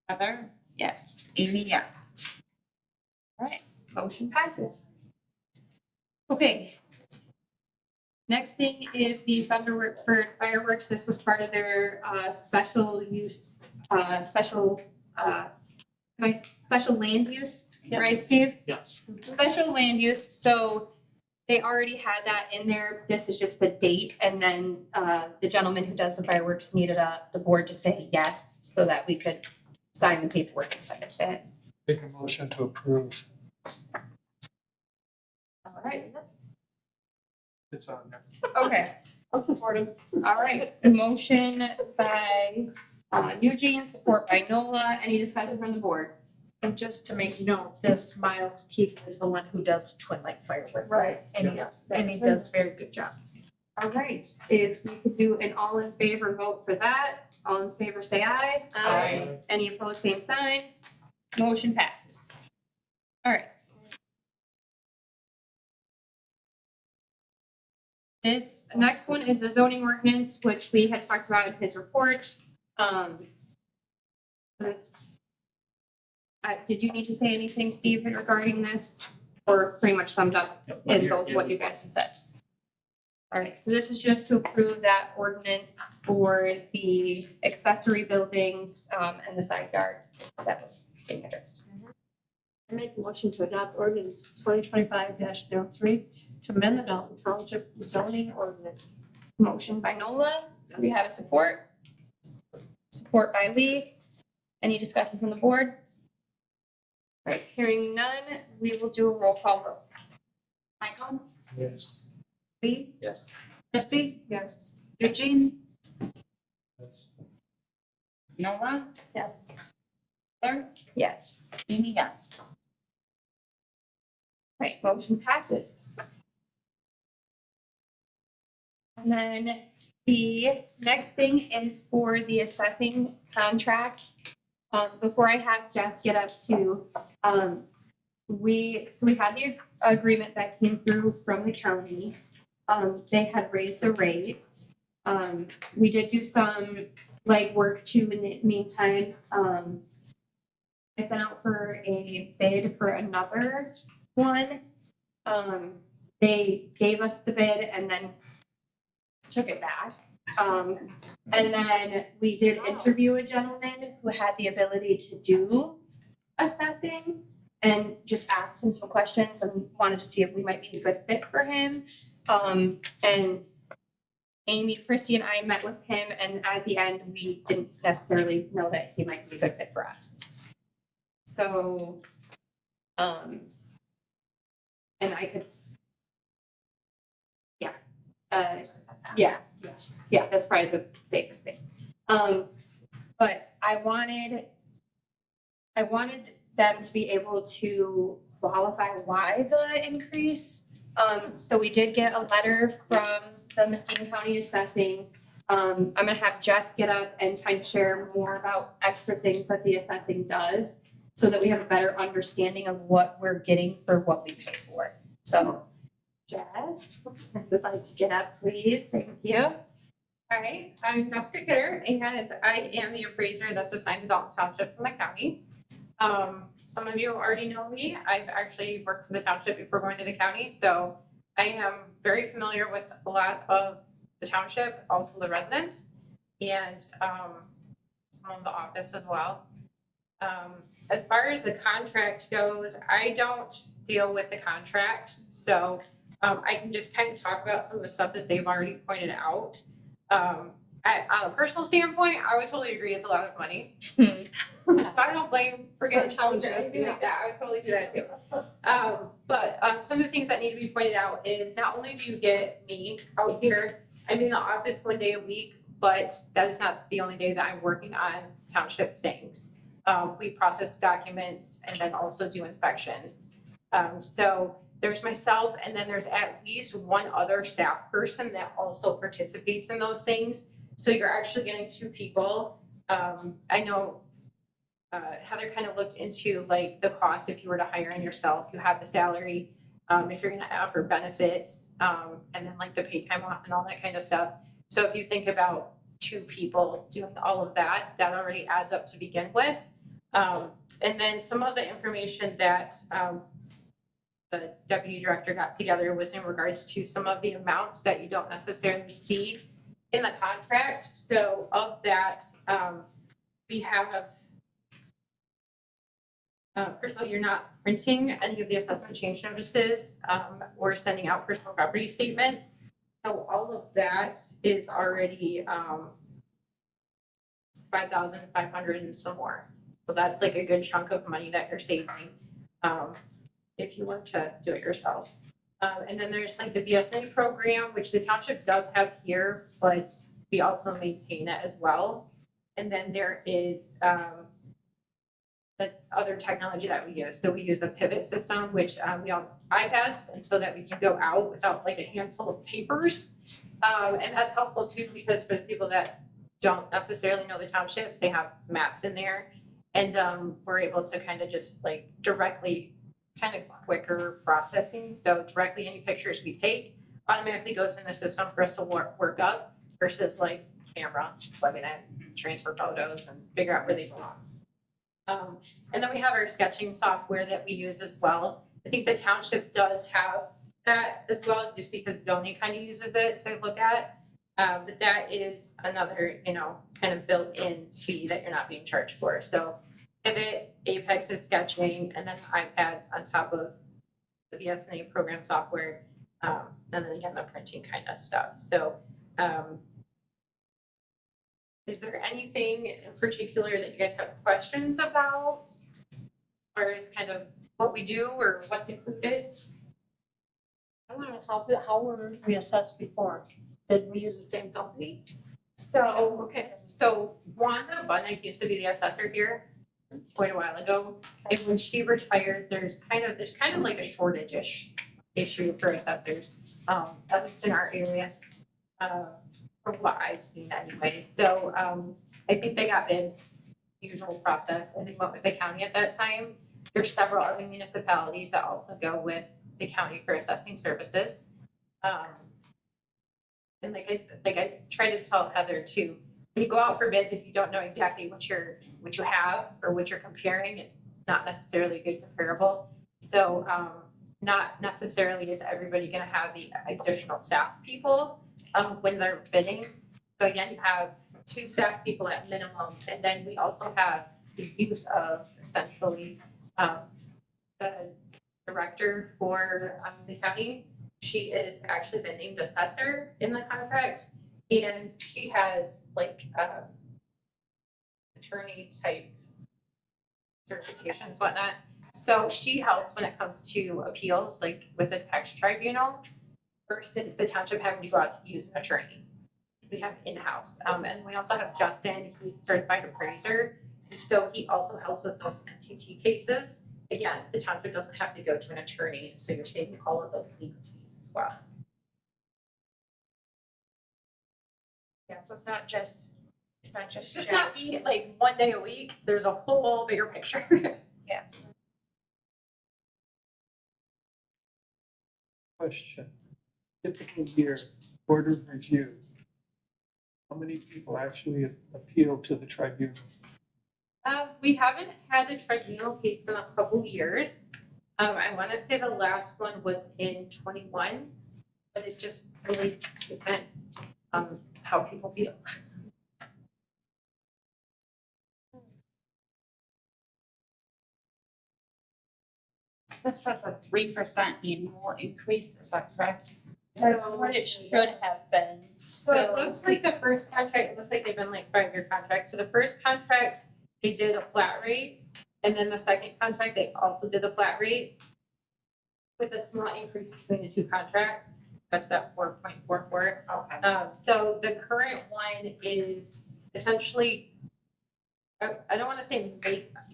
[SPEAKER 10] Heather.
[SPEAKER 4] Yes.
[SPEAKER 10] Amy, yes.
[SPEAKER 4] All right, motion passes. Okay. Next thing is the fireworks. Fireworks. This was part of their special use, special land use, right, Steve?
[SPEAKER 1] Yes.
[SPEAKER 4] Special land use, so they already had that in there. This is just the date, and then the gentleman who does the fireworks needed the board to say yes, so that we could sign the paperwork and send it to him.
[SPEAKER 12] Make a motion to approve.
[SPEAKER 4] All right,
[SPEAKER 1] It's on there.
[SPEAKER 4] okay.
[SPEAKER 5] I'll support him.
[SPEAKER 4] All right, motion by Eugene, support by Nola. Any discussion from the board?
[SPEAKER 10] And just to make note, this Miles Keefe is the one who does Twin Lake fireworks.
[SPEAKER 4] Right.
[SPEAKER 10] And he does a very good job.
[SPEAKER 4] All right, if we could do an all in favor vote for that, all in favor say aye.
[SPEAKER 10] Aye.
[SPEAKER 4] Any opposed, same sign. Motion passes. All right. This next one is the zoning ordinance, which Lee had talked about in his report. That's, did you need to say anything, Steve, regarding this? Or pretty much summed up in both what you guys had said? All right, so this is just to approve that ordinance for the accessory buildings, and the side yard that was being addressed.
[SPEAKER 5] I make a motion to adopt ordinance 2025-03 to amend the Dalton Township zoning ordinance.
[SPEAKER 4] Motion by Nola, do we have a support? Support by Lee. Any discussion from the board? All right, hearing none, we will do a roll call vote.
[SPEAKER 10] Michael,
[SPEAKER 1] Yes.
[SPEAKER 10] Lee,
[SPEAKER 2] Yes.
[SPEAKER 10] Christie,
[SPEAKER 5] Yes.
[SPEAKER 10] Eugene,
[SPEAKER 1] That's
[SPEAKER 10] Nola,
[SPEAKER 5] Yes.
[SPEAKER 10] Heather,
[SPEAKER 4] Yes.
[SPEAKER 10] Amy, yes.
[SPEAKER 4] Right, motion passes. And then the next thing is for the assessing contract. Before I have Jess get up to, we had the agreement that came through from the county. They had raised the rate. We did do some legwork too in the meantime. I sent out for a bid for another one. They gave us the bid and then took it back. And then we did interview a gentleman who had the ability to do assessing and just asked him some questions and wanted to see if we might be a good fit for him. And Amy, Christy, and I met with him, and at the end, we didn't necessarily know that he might be a good fit for us. So, and I could, yeah, that's probably the safest thing. But I wanted them to be able to qualify why the increase. So we did get a letter from the Muskegon County Assessing. I'm gonna have Jess get up and kind of share more about extra things that the assessing does so that we have a better understanding of what we're getting for what we pay for. So Jess, if you'd like to get up, please. Thank you.
[SPEAKER 13] All right, I'm Jessica Kidder, and I am the appraiser that's assigned to Dalton Township from the county. Some of you already know me. I've actually worked for the township before going to the county, so I am very familiar with a lot of the township, also the residents, and some of the office as well. As far as the contract goes, I don't deal with the contracts, so I can just kind of talk about some of the stuff that they've already pointed out. On a personal standpoint, I would totally agree it's a lot of money. So I don't blame for getting challenged or anything like that. I would totally do that too. But some of the things that need to be pointed out is not only do you get me out here, I'm in the office 1 day a week, but that is not the only day that I'm working on township things. We process documents and then also do inspections. So there's myself, and then there's at least one other staff person that also participates in those things. So you're actually getting two people. I know Heather kind of looked into like the cost if you were to hire in yourself. You have the salary, if you're gonna offer benefits, and then like the paid time off and all that kind of stuff. So if you think about two people doing all of that, that already adds up to begin with. And then some of the information that the deputy director got together was in regards to some of the amounts that you don't necessarily see in the contract. So of that, we have, first of all, you're not printing any of the assessment change notices. We're sending out personal property statements. So all of that is already 5,500 and some more. So that's like a good chunk of money that you're saving. If you were to do it yourself. And then there's like the BSA program, which the township does have here, but we also maintain it as well. And then there is the other technology that we use. So we use a pivot system, which we have iPads, and so that we can go out without like a handful of papers. And that's helpful too, because for the people that don't necessarily know the township, they have maps in there. And we're able to kind of just like directly kind of quicker processing. So directly any pictures we take automatically goes in the system for us to work up versus like camera, plug it in, transfer photos and figure out where they belong. And then we have our sketching software that we use as well. I think the township does have that as well, just because zoning kind of uses it to look at. But that is another, kind of built-in fee that you're not being charged for. So Pivot, Apex is sketching, and then iPads on top of the BSNA program software. And then again, the printing kind of stuff. So, is there anything in particular that you guys have questions about? Or is kind of what we do or what's included?
[SPEAKER 5] I want to help it, how were we assessed before? Did we use the same company?
[SPEAKER 13] So Wanda Budnick used to be the assessor here quite a while ago. And when she retired, there's kind of like a shortage-ish issue for assessors, at least in our area. From what I've seen anyway. So I think they got bids, usual process, and they went with the county at that time. There's several other municipalities that also go with the county for assessing services. And like I try to tell Heather too, when you go out for bids, if you don't know exactly what you have or what you're comparing, it's not necessarily a good comparable. So not necessarily is everybody gonna have the additional staff people when they're bidding. So again, you have 2 staff people at minimum, and then we also have the use of essentially the director for the county. She is actually the named assessor in the contract, and she has like attorney type certifications, whatnot. So she helps when it comes to appeals, like with the tax tribunal, versus the township having to go out to use an attorney. We have in-house, and we also have Justin, he's certified appraiser, and so he also helps with those MTT cases. Again, the township doesn't have to go to an attorney, so you're saving all of those legal fees as well.
[SPEAKER 10] Yeah, so it's not just
[SPEAKER 13] It's just not be like one day a week, there's a whole bigger picture.
[SPEAKER 12] Question. Typical year, board of review. How many people actually appeal to the tribunal?
[SPEAKER 13] We haven't had a tribunal case in a couple years. I wanna say the last one was in 21, but it's just really depends on how people feel.
[SPEAKER 10] This says a 3% annual increase, is that correct?
[SPEAKER 4] That's what it should have been.
[SPEAKER 13] So it looks like the first contract, it looks like they've been like 5-year contracts. So the first contract, they did a flat rate. And then the second contract, they also did a flat rate with a small increase between the 2 contracts. That's that 4.44.
[SPEAKER 10] Okay.
[SPEAKER 13] So the current one is essentially, I don't wanna say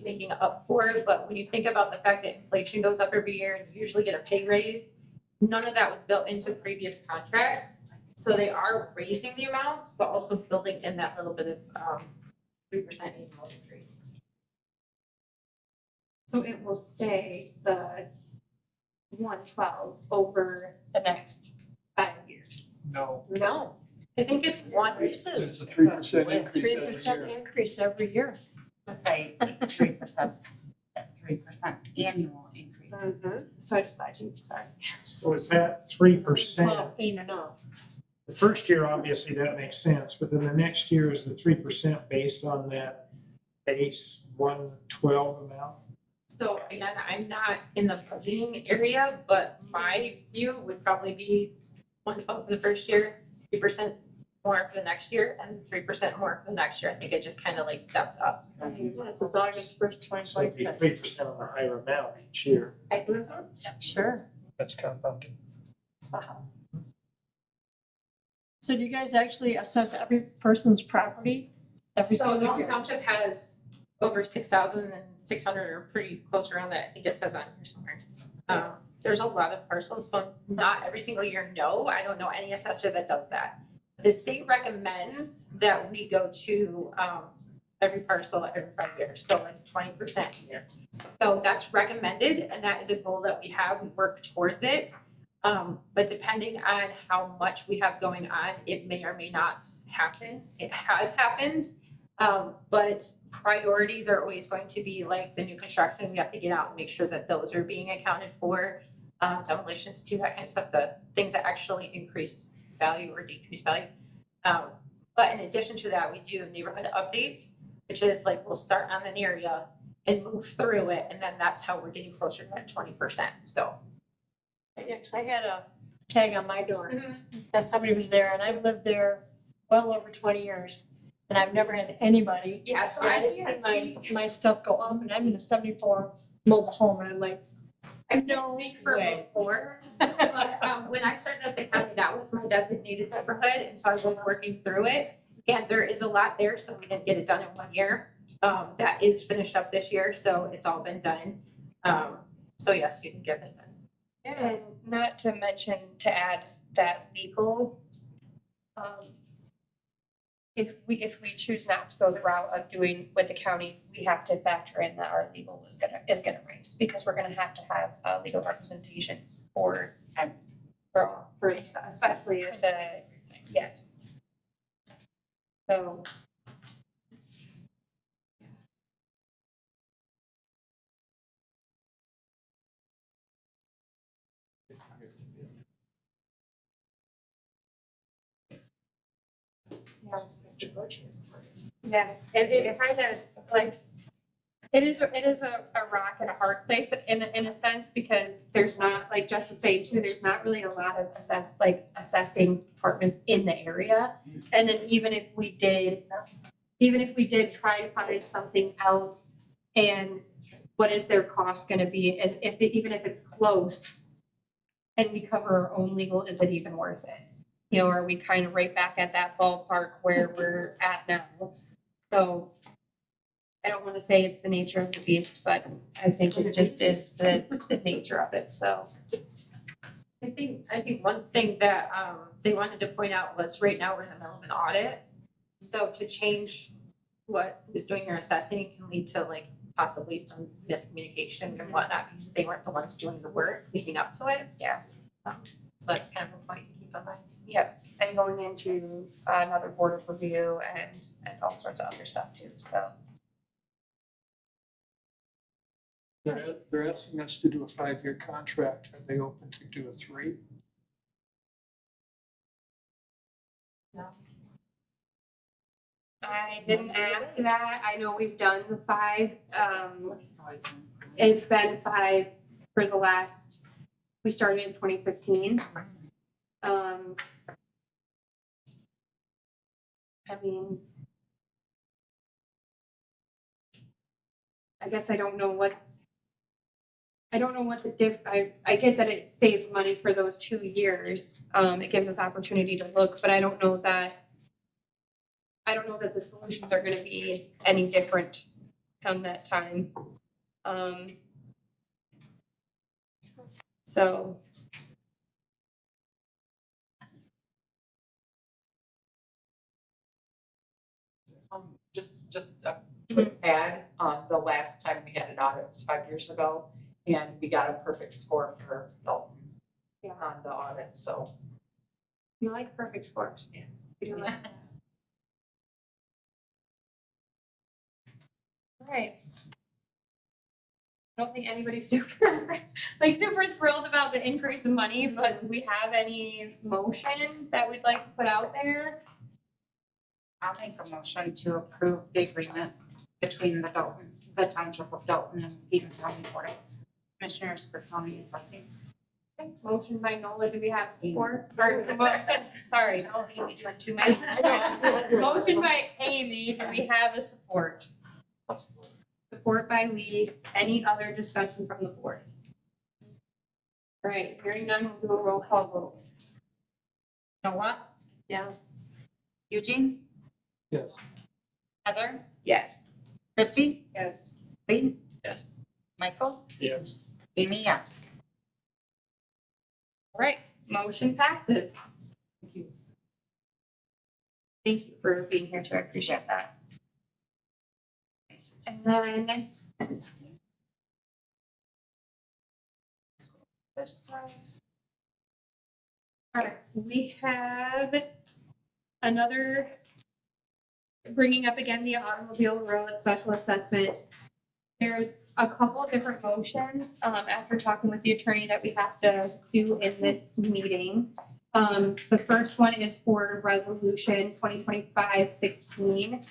[SPEAKER 13] making up for it, but when you think about the fact that inflation goes up every year and you usually get a pay raise, none of that was built into previous contracts. So they are raising the amounts, but also building in that little bit of 3% annual increase.
[SPEAKER 4] So it will stay the 112 over the next 5 years.
[SPEAKER 12] No.
[SPEAKER 5] No,
[SPEAKER 13] I think it's one.
[SPEAKER 12] It's
[SPEAKER 5] increases,
[SPEAKER 12] a 3% increase every
[SPEAKER 5] 3%
[SPEAKER 12] year.
[SPEAKER 5] increase every year.
[SPEAKER 10] Let's say 3%, 3% annual increase.
[SPEAKER 5] So I decided, sorry.
[SPEAKER 1] So is that 3%?
[SPEAKER 5] Well, in and out.
[SPEAKER 1] The first year, obviously, that makes sense, but then the next year is the 3% based on that base 112 amount?
[SPEAKER 13] So again, I'm not in the budgeting area, but my view would probably be 112 for the first year, 3% more for the next year, and 3% more for the next year. I think it just kind of like steps up.
[SPEAKER 5] Yes, it's August 1st,
[SPEAKER 1] So it'd be
[SPEAKER 5] 2026.
[SPEAKER 1] 3% on the higher amount each year.
[SPEAKER 13] I think so.
[SPEAKER 5] Sure.
[SPEAKER 12] That's compounding.
[SPEAKER 5] So do you guys actually assess every person's property every
[SPEAKER 13] So
[SPEAKER 5] single
[SPEAKER 13] Dalton
[SPEAKER 5] year?
[SPEAKER 13] Township has over 6,600 or pretty close around that. I think it says on here somewhere. There's a lot of parcels, so not every single year, no. I don't know any assessor that does that. The state recommends that we go to every parcel every 5 years, so like 20% a year. So that's recommended, and that is a goal that we have. We work towards it. But depending on how much we have going on, it may or may not happen. It has happened. But priorities are always going to be like the new construction, we have to get out and make sure that those are being accounted for. Demolitions too, that kind of stuff, the things that actually increase value or decrease value. But in addition to that, we do neighborhood updates, which is like, we'll start on an area and move through it, and then that's how we're getting closer to that 20%, so.
[SPEAKER 5] Yeah, 'cause I had a tag on my door that somebody was there, and I've lived there well over 20 years. And I've never had anybody,
[SPEAKER 13] Yeah, so
[SPEAKER 5] and I
[SPEAKER 13] I
[SPEAKER 5] just see my stuff go up, and I'm in a 74 mobile home, and I'm like,
[SPEAKER 13] I don't speak for
[SPEAKER 5] way.
[SPEAKER 13] before, but when I started at the county, that was my designated neighborhood, and so I was working through it. And there is a lot there, so we didn't get it done in 1 year. That is finished up this year, so it's all been done. So yes, you can get it done.
[SPEAKER 4] And not to mention, to add that legal, if we choose not to go the route of doing with the county, we have to factor in that our legal is gonna rise, because we're gonna have to have legal representation for all,
[SPEAKER 13] For especially
[SPEAKER 4] for the, yes. So. Yeah, and it kind of like, it is a rock and a hard place in a sense, because there's not, like Jess was saying too, there's not really a lot of assessing apartments in the area. And then even if we did try to find something else, and what is their cost gonna be, as if, even if it's close and we cover our own legal, is it even worth it? You know, are we kind of right back at that ballpark where we're at now? So I don't want to say it's the nature of the beast, but I think it just is the nature of it, so.
[SPEAKER 13] I think one thing that they wanted to point out was right now we're in the middle of an audit. So to change who's doing your assessing can lead to like possibly some miscommunication and whatnot, because they weren't the ones doing the work leading up to it.
[SPEAKER 4] Yeah.
[SPEAKER 13] So that's kind of a point to keep in mind.
[SPEAKER 4] Yep, and going into another board of review and all sorts of other stuff too, so.
[SPEAKER 12] They're asking us to do a 5-year contract. Are they open to do a 3?
[SPEAKER 4] I didn't ask that, I know we've done the 5, it's been 5 for the last, we started in 2015. I mean, I guess I don't know what the I get that it saves money for those 2 years. It gives us opportunity to look, but I don't know that the solutions are gonna be any different come that time. So.
[SPEAKER 8] Just a quick add, the last time we had an audit was 5 years ago, and we got a perfect score for Dalton on the audit, so.
[SPEAKER 4] We like perfect scores.
[SPEAKER 8] Yeah.
[SPEAKER 4] We do like that. Alright. I don't think anybody's super thrilled about the increase in money, but do we have any motion that we'd like to put out there?
[SPEAKER 10] I'll make a motion to approve the agreement between the Township of Dalton and Stevens County Board of Commissioners for county assessing.
[SPEAKER 4] Okay, motion by Nola, do we have support? Or, sorry, no, Amy doing too many. Motion by Amy, do we have a support? Support by Lee, any other discussion from the board? All right, hearing none, we'll do a roll call vote.
[SPEAKER 10] Noah,
[SPEAKER 5] yes.
[SPEAKER 10] Eugene,
[SPEAKER 12] Yes.
[SPEAKER 10] Heather,
[SPEAKER 4] Yes.
[SPEAKER 10] Christie,
[SPEAKER 5] Yes.
[SPEAKER 10] Lee.
[SPEAKER 9] Yes.
[SPEAKER 10] Michael,
[SPEAKER 12] Yes.
[SPEAKER 10] Amy, yes.
[SPEAKER 4] All right, motion passes. Thank you. Thank you for being here too, I appreciate that. And then. This one. All right, we have another, bringing up again the automobile road special assessment. There's a couple of different motions, after talking with the attorney that we have to do in this meeting. The first one is for resolution 2025-16.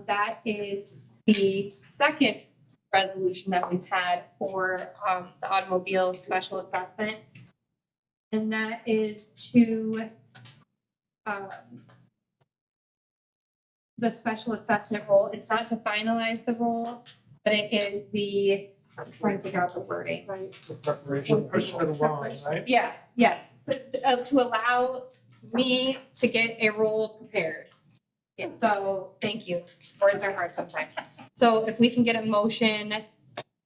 [SPEAKER 4] That is the second resolution that we've had for, the automobile special assessment. And that is to, the special assessment role. It's not to finalize the role, but it is the, I'm trying to figure out the wording.
[SPEAKER 1] The preparation, push it along, right?
[SPEAKER 4] Yes, yes. So, to allow me to get a role prepared. So, thank you. Words are hard sometimes. So if we can get a motion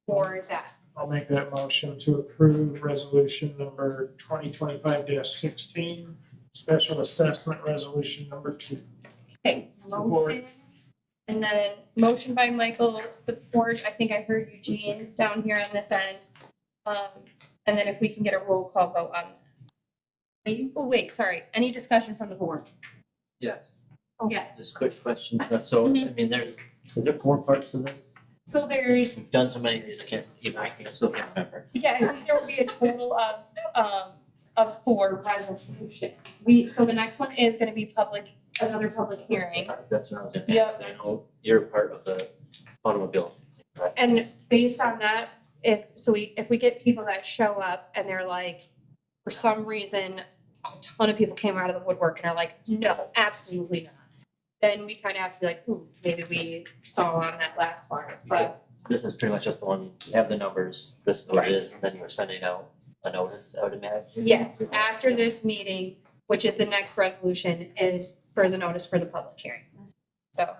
[SPEAKER 4] for that.
[SPEAKER 1] I'll make that motion to approve resolution number 2025-16, special assessment resolution number 2.
[SPEAKER 4] Okay, motion. And then motion by Michael, support, I think I heard Eugene down here on this end. And then if we can get a roll call vote on. Oh, wait, sorry. Any discussion from the board?
[SPEAKER 6] Yes.
[SPEAKER 4] Yes.
[SPEAKER 6] Just a quick question. So, I mean, is there 4 parts to this?
[SPEAKER 4] So there's,
[SPEAKER 6] We've done so many of these, I still can't remember.
[SPEAKER 4] yeah, I think there will be a total of 4 resolutions. So the next one is gonna be another public hearing.
[SPEAKER 6] That's what I was gonna
[SPEAKER 4] Yep.
[SPEAKER 6] ask. I know you're part of the automobile.
[SPEAKER 4] And based on that, if we get people that show up and they're like, for some reason, a ton of people came out of the woodwork and are like, no, absolutely not. Then we kind of have to be like, ooh, maybe we stall on that last one, but.
[SPEAKER 6] This is pretty much just the one, you have the numbers, this is what it is, and then you're sending out a notice, I would imagine.
[SPEAKER 4] Yes, after this meeting, which is the next resolution, is for the notice for the public hearing. So,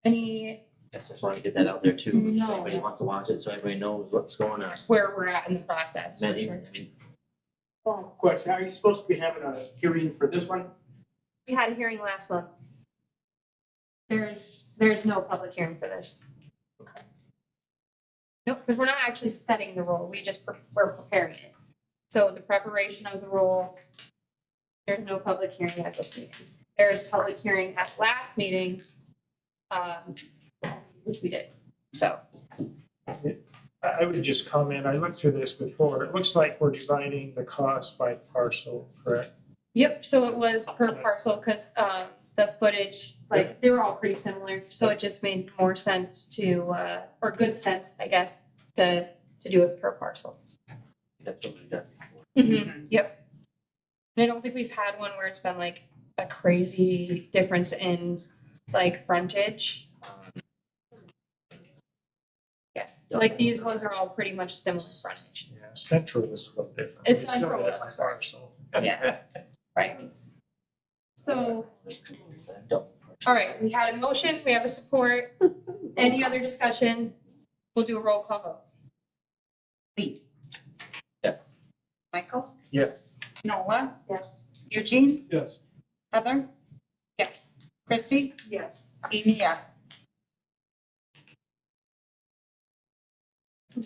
[SPEAKER 4] any,
[SPEAKER 6] Yes, just want to get that out there too, if
[SPEAKER 4] No.
[SPEAKER 6] anybody wants to watch it, so everybody knows what's going on.
[SPEAKER 4] where we're at in the process, for
[SPEAKER 6] Many,
[SPEAKER 4] sure.
[SPEAKER 6] I mean,
[SPEAKER 14] Question, are you supposed to be having a hearing for this one?
[SPEAKER 4] We had a hearing last month. There's no public hearing for this. Nope, because we're not actually setting the role, we're preparing it. So the preparation of the role, there's no public hearing at this meeting. There's public hearing at last meeting, which we did, so.
[SPEAKER 1] I would just comment, I looked through this before. It looks like we're dividing the cost by parcel, correct?
[SPEAKER 4] Yep, so it was per parcel, because the footage, like, they were all pretty similar, so it just made more sense to, or good sense, I guess, to do it per parcel.
[SPEAKER 6] that's what we've done.
[SPEAKER 4] Yep. And I don't think we've had one where it's been like a crazy difference in like frontage. Yeah, like these ones are all pretty much similar frontage.
[SPEAKER 1] Yeah, Central is a little different.
[SPEAKER 4] It's
[SPEAKER 1] still
[SPEAKER 4] Central
[SPEAKER 1] have
[SPEAKER 4] is
[SPEAKER 1] my parcel.
[SPEAKER 4] Yeah. Right. So, all right, we had a motion, we have a support. Any other discussion? We'll do a roll call vote.
[SPEAKER 10] Lee.
[SPEAKER 6] Yes.
[SPEAKER 10] Michael,
[SPEAKER 1] Yes.
[SPEAKER 10] Nola,
[SPEAKER 5] Yes.
[SPEAKER 10] Eugene,
[SPEAKER 1] Yes.
[SPEAKER 10] Heather,
[SPEAKER 4] Yes.
[SPEAKER 10] Christie,
[SPEAKER 5] Yes.
[SPEAKER 10] Amy, yes.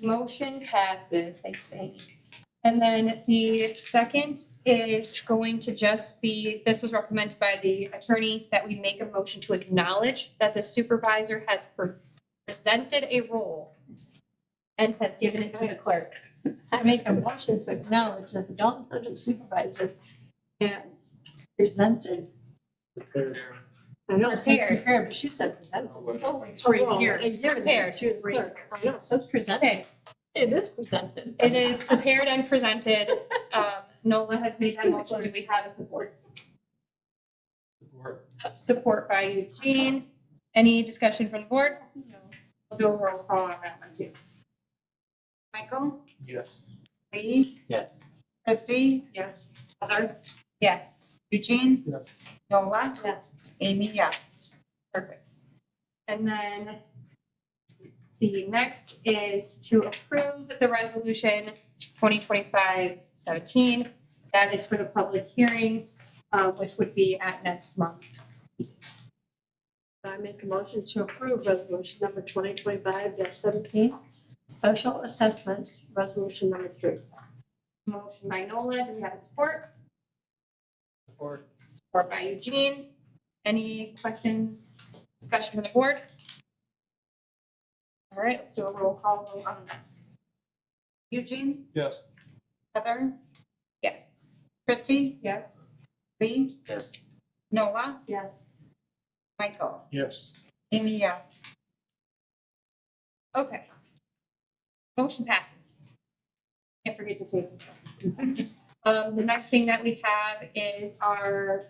[SPEAKER 4] Motion passes, I think. And then the second is going to just be, this was recommended by the attorney, that we make a motion to acknowledge that the supervisor has presented a role and has given it to the clerk.
[SPEAKER 5] I make a motion to acknowledge that the Dalton Township Supervisor has presented. I know it says
[SPEAKER 4] Prepared.
[SPEAKER 5] prepared, but she said presented.
[SPEAKER 4] Oh,
[SPEAKER 10] It's right here.
[SPEAKER 5] And given
[SPEAKER 4] Prepared.
[SPEAKER 5] it to the clerk. I know, so it's presented.
[SPEAKER 4] okay.
[SPEAKER 5] It is presented.
[SPEAKER 4] It is prepared and presented. Nola has made that motion. Do we have a support? Support by Eugene. Any discussion from the board? We'll do a roll call on that one too.
[SPEAKER 10] Michael,
[SPEAKER 1] Yes.
[SPEAKER 10] Lee,
[SPEAKER 6] Yes.
[SPEAKER 10] Christie,
[SPEAKER 5] Yes.
[SPEAKER 10] Heather,
[SPEAKER 4] Yes,
[SPEAKER 10] Eugene,
[SPEAKER 1] Yes.
[SPEAKER 10] Nola,
[SPEAKER 5] Yes.
[SPEAKER 10] Amy, yes.
[SPEAKER 4] perfect. And then the next is to approve the resolution 2025-17. That is for the public hearing, which would be at next month.
[SPEAKER 5] I make a motion to approve resolution number 2025-17, special assessment, resolution number 3.
[SPEAKER 4] Motion by Nola, do we have a support?
[SPEAKER 12] Or
[SPEAKER 4] Support by Eugene. Any questions, discussion from the board? All right, let's do a roll call vote on that.
[SPEAKER 10] Eugene,
[SPEAKER 12] yes.
[SPEAKER 10] Heather,
[SPEAKER 4] Yes.
[SPEAKER 10] Christie,
[SPEAKER 3] Yes.
[SPEAKER 10] Lee,
[SPEAKER 6] Yes.
[SPEAKER 10] Noah,
[SPEAKER 5] Yes.
[SPEAKER 10] Michael,
[SPEAKER 1] Yes.
[SPEAKER 10] Amy, yes.
[SPEAKER 4] Okay. Motion passes. Can't forget to say. The next thing that we have is our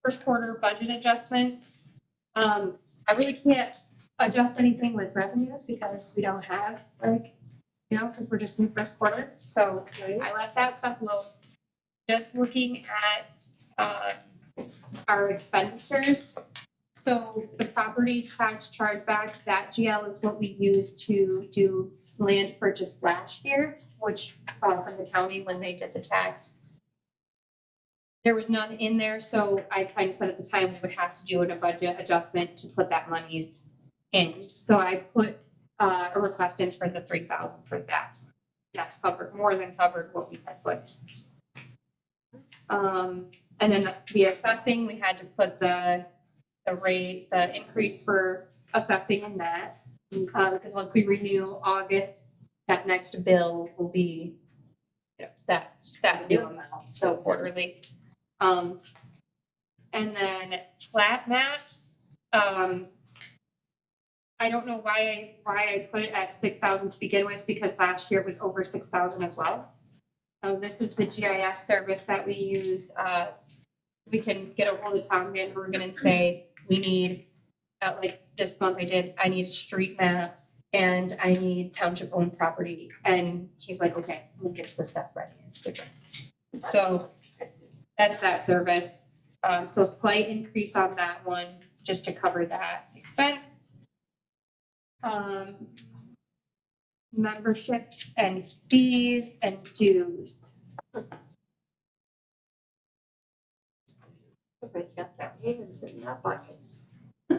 [SPEAKER 4] first quarter budget adjustments. I really can't adjust anything with revenues because we don't have because we're just in the first quarter. So I left that stuff alone. Just looking at, our expenditures. So the property tax chargeback, that GL is what we used to do land purchase last year, which, from the county when they did the tax. There was none in there, so I kind of said at the time we would have to do a budget adjustment to put that monies in. So I put, a request in for the 3,000 for that. That covered, more than covered what we had put. And then the assessing, we had to put the rate, the increase for assessing in that. Because once we renew August, that next bill will be that new amount, so quarterly. And then plat maps, I don't know why I put it at 6,000 to begin with, because last year it was over 6,000 as well. This is the GIS service that we use. We can get a hold of Tom Van Bergen and say, we need, like this month I need a street map and I need township owned property. And he's like, okay, we'll get the stuff ready. So that's that service. So slight increase on that one, just to cover that expense. Memberships and fees and dues.
[SPEAKER 5] Everybody's got their hands in their pockets.
[SPEAKER 4] I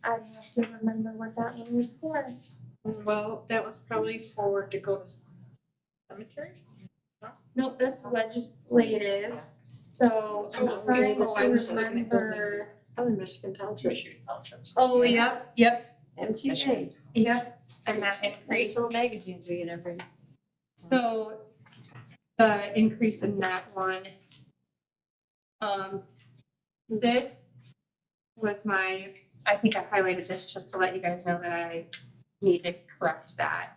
[SPEAKER 4] have to remember what that one was for.
[SPEAKER 3] Well, that was probably for to go to cemetery.
[SPEAKER 4] Nope, that's legislative, so I'm
[SPEAKER 3] Oh,
[SPEAKER 4] trying
[SPEAKER 3] okay.
[SPEAKER 4] to remember.
[SPEAKER 5] I'm in Michigan Township,
[SPEAKER 6] Michigan Townships.
[SPEAKER 4] Oh, yep,
[SPEAKER 5] MTA.
[SPEAKER 4] yep, and that
[SPEAKER 5] Nice
[SPEAKER 4] increase.
[SPEAKER 5] little magazines we get every.
[SPEAKER 4] So the increase in that one. This was I think I highlighted this just to let you guys know that I need to correct that.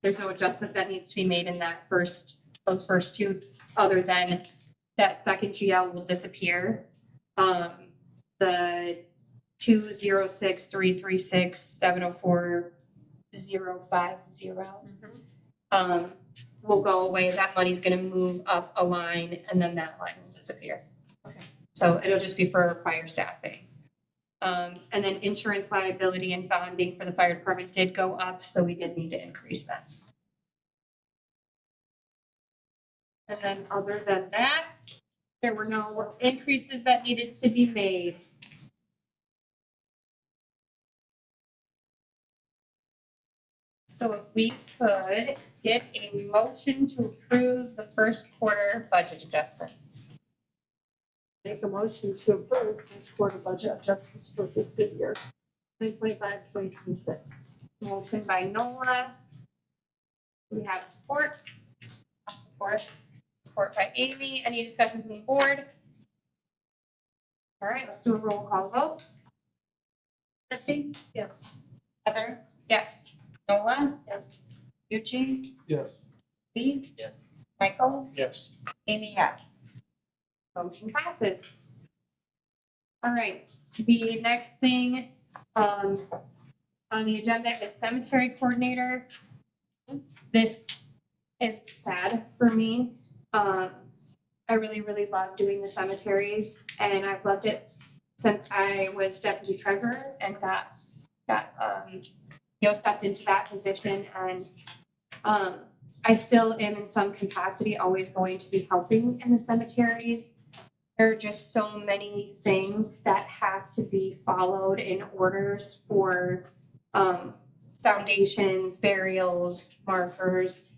[SPEAKER 4] There's no adjustment that needs to be made in those first two, other than that second GL will disappear. The 206-336-704-050 will go away. That money's gonna move up a line and then that line will disappear.
[SPEAKER 3] Okay.
[SPEAKER 4] So it'll just be for fire staffing. And then insurance liability and bonding for the fire department did go up, so we did need to increase that. And then other than that, there were no increases that needed to be made. So if we could get a motion to approve the first quarter budget adjustments.
[SPEAKER 5] Make a motion to approve this quarter budget adjustments for fiscal year 2025-2026.
[SPEAKER 4] Motion by Nola. We have support. I'll support. Support by Amy. Any discussion from the board? All right, let's do a roll call vote.
[SPEAKER 10] Christie,
[SPEAKER 5] Yes.
[SPEAKER 10] Heather,
[SPEAKER 4] Yes.
[SPEAKER 10] Noah,
[SPEAKER 5] Yes.
[SPEAKER 10] Eugene,
[SPEAKER 12] Yes.
[SPEAKER 10] Lee,
[SPEAKER 6] Yes.
[SPEAKER 10] Michael,
[SPEAKER 1] Yes.
[SPEAKER 10] Amy, yes.
[SPEAKER 4] Motion passes. All right, the next thing, on the agenda is cemetery coordinator. This is sad for me. I really, really love doing the cemeteries, and I've loved it since I was deputy treasurer and got stepped into that position, and I still am in some capacity always going to be helping in the cemeteries. There are just so many things that have to be followed in orders for foundations, burials, markers.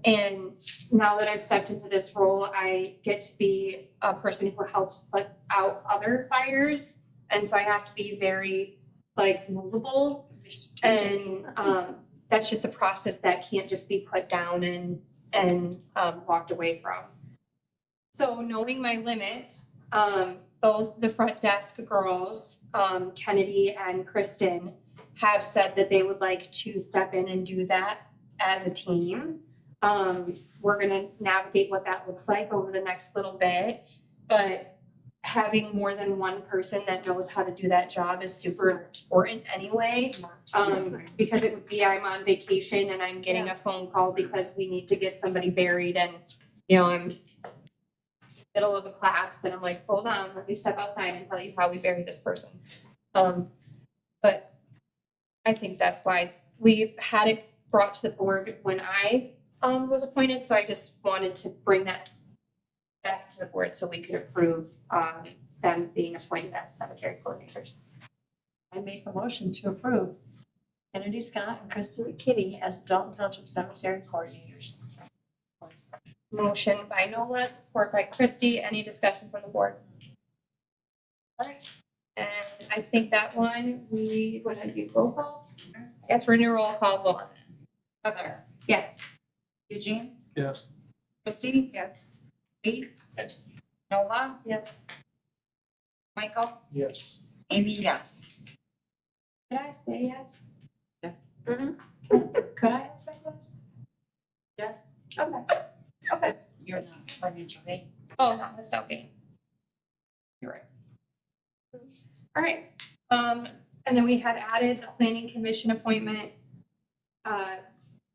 [SPEAKER 4] And now that I've stepped into this role, I get to be a person who helps put out other fires. And so I have to be very like movable. And that's just a process that can't just be put down and walked away from. So knowing my limits, both the front desk girls, Kennedy and Kristen, have said that they would like to step in and do that as a team. We're gonna navigate what that looks like over the next little bit, but having more than one person that knows how to do that job is super important anyway. Because it would be I'm on vacation and I'm getting a phone call because we need to get somebody buried and, you know, I'm middle of a class and I'm like, hold on, let me step outside and tell you how we bury this person. But I think that's wise. We had it brought to the board when I was appointed, so I just wanted to bring that back to the board so we could approve them being appointed as cemetery coordinators.
[SPEAKER 5] I make a motion to approve Kennedy Scott and Kristen McKinney as the Dalton Township Cemetery Coordinators.
[SPEAKER 4] Motion by Nola, support by Christie. Any discussion from the board? All right, and I think that one, we want to do roll call. I guess we're gonna roll call vote on that.
[SPEAKER 10] Heather,
[SPEAKER 4] Yes.
[SPEAKER 10] Eugene,
[SPEAKER 12] Yes.
[SPEAKER 10] Christie? Yes. Lee?
[SPEAKER 6] Yes.
[SPEAKER 10] Nola?
[SPEAKER 5] Yes.
[SPEAKER 10] Michael?
[SPEAKER 1] Yes.
[SPEAKER 10] Amy, yes.
[SPEAKER 4] Did I say yes?
[SPEAKER 10] Yes.
[SPEAKER 4] Could I have said yes?
[SPEAKER 10] Yes.
[SPEAKER 4] Okay. Okay.
[SPEAKER 10] You're not financially.
[SPEAKER 4] Oh, no, that's okay. You're right. All right, and then we had added the planning commission appointment,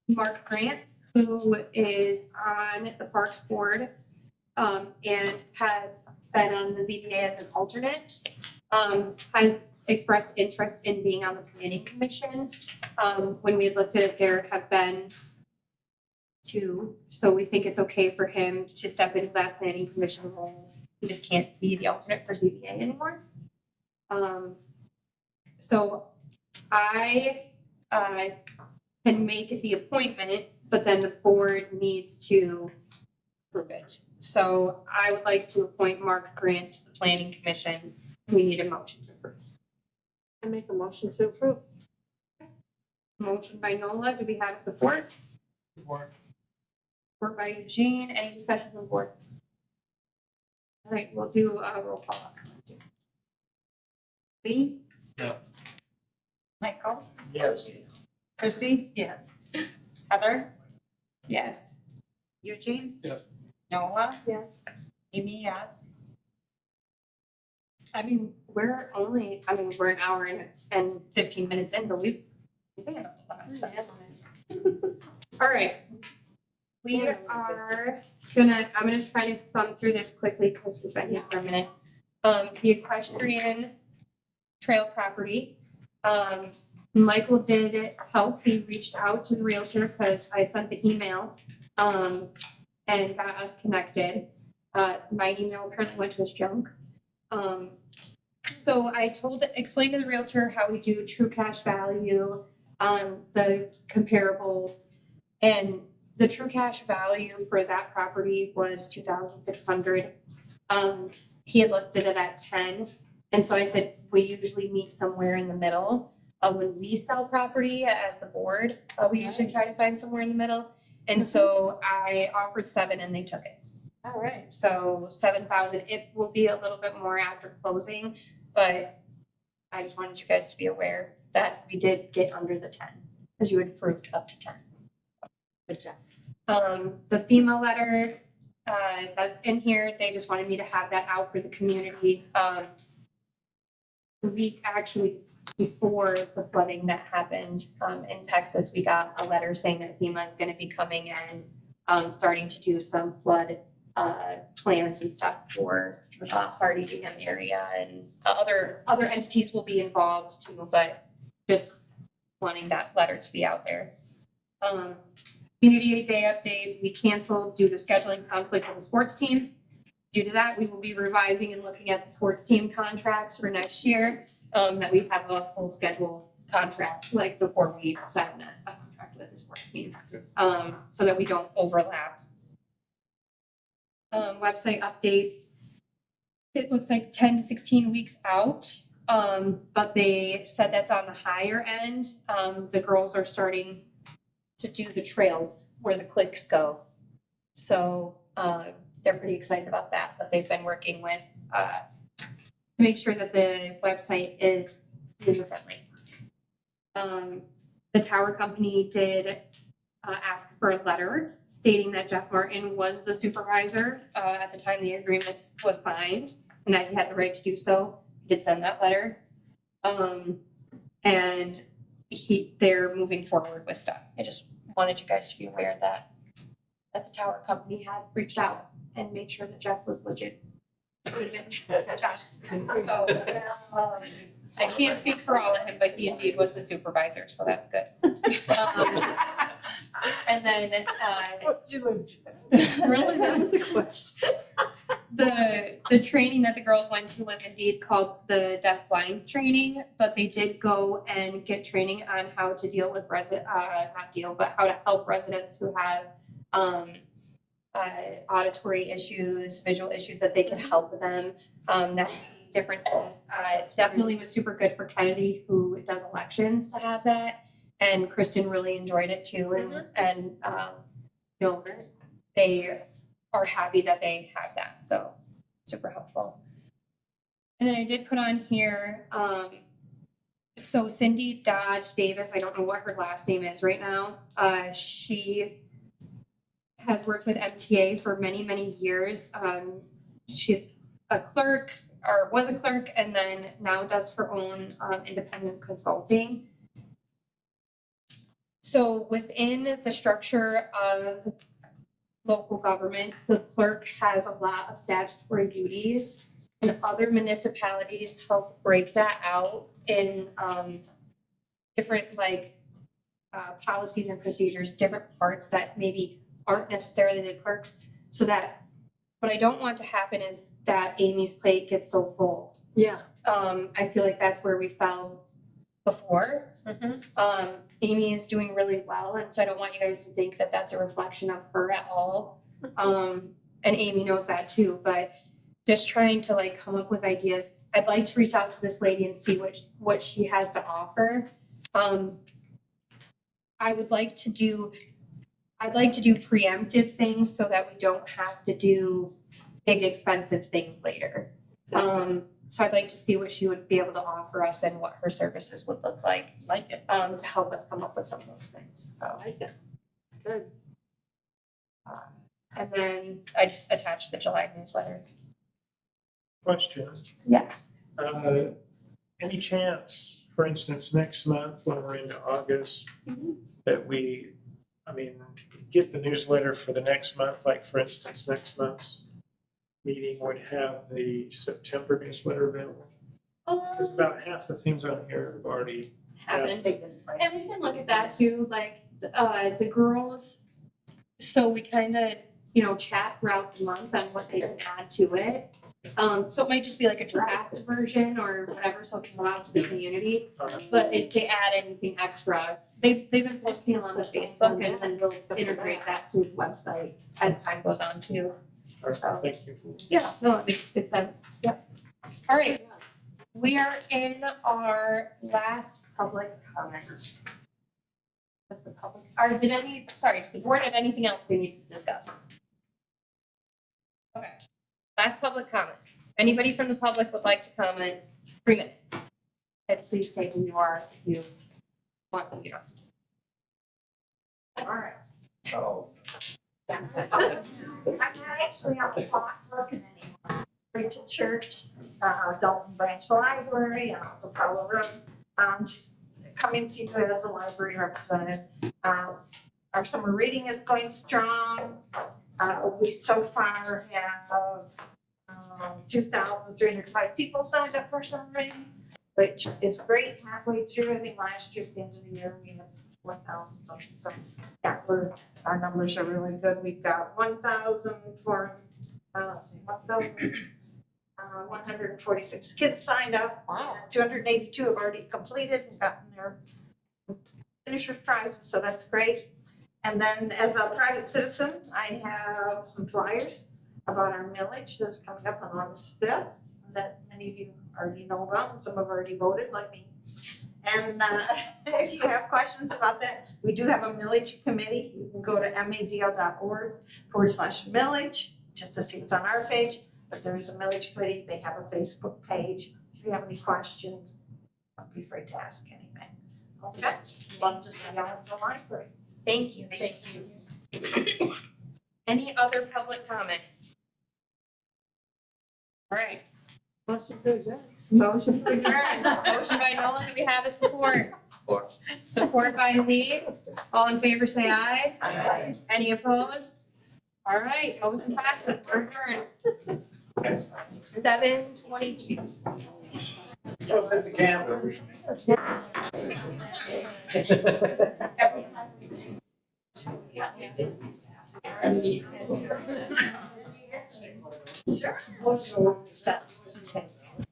[SPEAKER 4] Mark Grant, who is on the Parks Board, and has been on the ZBA as an alternate, has expressed interest in being on the planning commission. When we looked at it, there have been two, so we think it's okay for him to step into that planning commission role. He just can't be the alternate for ZBA anymore. So I can make the appointment, but then the board needs to approve it. So I would like to appoint Mark Grant to the planning commission. We need a motion to approve.
[SPEAKER 5] I make a motion to approve.
[SPEAKER 4] Motion by Nola, do we have support?
[SPEAKER 1] Support.
[SPEAKER 4] Support by Eugene, any discussion on the board? All right, we'll do a roll call.
[SPEAKER 10] Lee?
[SPEAKER 1] No.
[SPEAKER 10] Michael?
[SPEAKER 1] Yes.
[SPEAKER 10] Christie?
[SPEAKER 5] Yes.
[SPEAKER 10] Heather?
[SPEAKER 4] Yes.
[SPEAKER 10] Eugene?
[SPEAKER 1] Yes.
[SPEAKER 10] Nola?
[SPEAKER 5] Yes.
[SPEAKER 10] Amy, yes.
[SPEAKER 4] I mean, we're an hour and 15 minutes in, but we have a lot of stuff. All right. We are I'm gonna try to thumb through this quickly because we've been here for a minute. The equestrian trail property. Michael did help. He reached out to the realtor because I had sent the email and got us connected. My email apparently went to his junk. So I explained to the realtor how we do true cash value on the comparables, and the true cash value for that property was $2,600. He had listed it at 10, and so I said we usually meet somewhere in the middle. When we sell property as the board, we usually try to find somewhere in the middle, and so I offered 7 and they took it.
[SPEAKER 5] All right.
[SPEAKER 4] So 7,000, it will be a little bit more after closing, but I just wanted you guys to be aware that we did get under the 10, because you had approved up to 10. Good job. The FEMA letter, that's in here, they just wanted me to have that out for the community. The week actually before the flooding that happened, in Texas, we got a letter saying that FEMA is gonna be coming and, starting to do some flood plans and stuff for Hardy Dam area, and other entities will be involved too, but just wanting that letter to be out there. Community Day update, we canceled due to scheduling conflict with the sports team. Due to that, we will be revising and looking at the sports team contracts for next year, that we have a full schedule contract like before we sign that contract with is working, so that we don't overlap. Website update. It looks like 10 to 16 weeks out, but they said that's on the higher end. The girls are starting to do the trails where the clicks go. So, they're pretty excited about that, but they've been working with, to make sure that the website is user friendly. The tower company did ask for a letter stating that Jeff Martin was the supervisor at the time the agreement was signed, and that he had the right to do so. He did send that letter. And they're moving forward with stuff. I just wanted you guys to be aware that the tower company had reached out and made sure that Jeff was legit. So, I can't speak for all of him, but he indeed was the supervisor, so that's good. And then,
[SPEAKER 5] What's your
[SPEAKER 4] really, that was a question. The training that the girls went to was indeed called the deaf blind training, but they did go and get training on how to deal with how to help residents who have auditory issues, visual issues, that they can help them. That different things. It's definitely was super good for Kennedy, who does elections, to have that. And Kristen really enjoyed it too. And you know, they are happy that they have that. So super helpful. And then I did put on here, so Cindy Dodge Davis, I don't know what her last name is right now. She has worked with MTA for many, many years. She's a clerk, or was a clerk, and then now does her own independent consulting. So within the structure of local government, the clerk has a lot of statutory duties, and other municipalities help break that out in different policies and procedures, different parts that maybe aren't necessarily the clerks, so that what I don't want to happen is that Amy's plate gets so full.
[SPEAKER 5] Yeah.
[SPEAKER 4] I feel like that's where we fell before. Amy is doing really well, and so I don't want you guys to think that that's a reflection of her at all. And Amy knows that too, but just trying to come up with ideas. I'd like to reach out to this lady and see what she has to offer. I'd like to do preemptive things so that we don't have to do big expensive things later. So I'd like to see what she would be able to offer us and what her services would look like.
[SPEAKER 5] Like it.
[SPEAKER 4] To help us come up with some of those things, so.
[SPEAKER 5] Like it. Good.
[SPEAKER 4] And then I just attached the July newsletter.
[SPEAKER 1] Question,
[SPEAKER 4] Yes.
[SPEAKER 1] any chance, for instance, next month when we're into August, that we, get the newsletter for the next month, like for instance, next month's meeting would have the September newsletter available? Because about half the things on here have already
[SPEAKER 4] Happened. And we can look at that too, the girls. So we kind of, chat throughout the month on what they can add to it. So it might just be like a draft version or whatever, so it can go out to the community. But if they add anything extra, they've been posting on the Facebook, and then we'll integrate that to the website as time goes on too.
[SPEAKER 1] Thank you.
[SPEAKER 4] Yeah, no, it makes good sense. Yep. All right, we are in our last public comment. Does the public, the board have anything else they need to discuss? Okay, last public comment. Anybody from the public would like to comment? 3 minutes. And please state who you are if you want to hear.
[SPEAKER 10] All right.
[SPEAKER 11] Oh.
[SPEAKER 10] I'm not actually on the clock working anymore. Rachel Church, Dalton Branch Library, and also Powell Road. Just coming to you as a library representative. Our summer reading is going strong. We so far have 2,305 people signed up for summer reading, which is great. Halfway through, I think last year at the end of the year, we had 1,000 something. So yeah, our numbers are really good. We've got 1,146 kids signed up. Wow. 282 have already completed and gotten their finishers prizes, so that's great. And then as a private citizen, I have some flyers about our millage that's coming up on August 5th that many of you already know about, and some have already voted like me. And if you have questions about that, we do have a millage committee. You can go to madl.org/millage just to see what's on our page. But there is a millage committee. They have a Facebook page. If you have any questions, don't be afraid to ask anything. Okay? Love to see y'all at the library.
[SPEAKER 4] Thank you. Thank you. Any other public comment? All right.
[SPEAKER 10] Motion to adjourn.
[SPEAKER 4] Motion to adjourn. Motion by Nolan, do we have a support?
[SPEAKER 2] Support.
[SPEAKER 4] Support by Lee. All in favor, say aye.
[SPEAKER 10] Aye.
[SPEAKER 4] Any opposed? All right, motion passes. We're adjourned. 7:22.
[SPEAKER 1] So set the camera.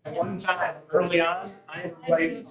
[SPEAKER 1] At one time, early on, I invited.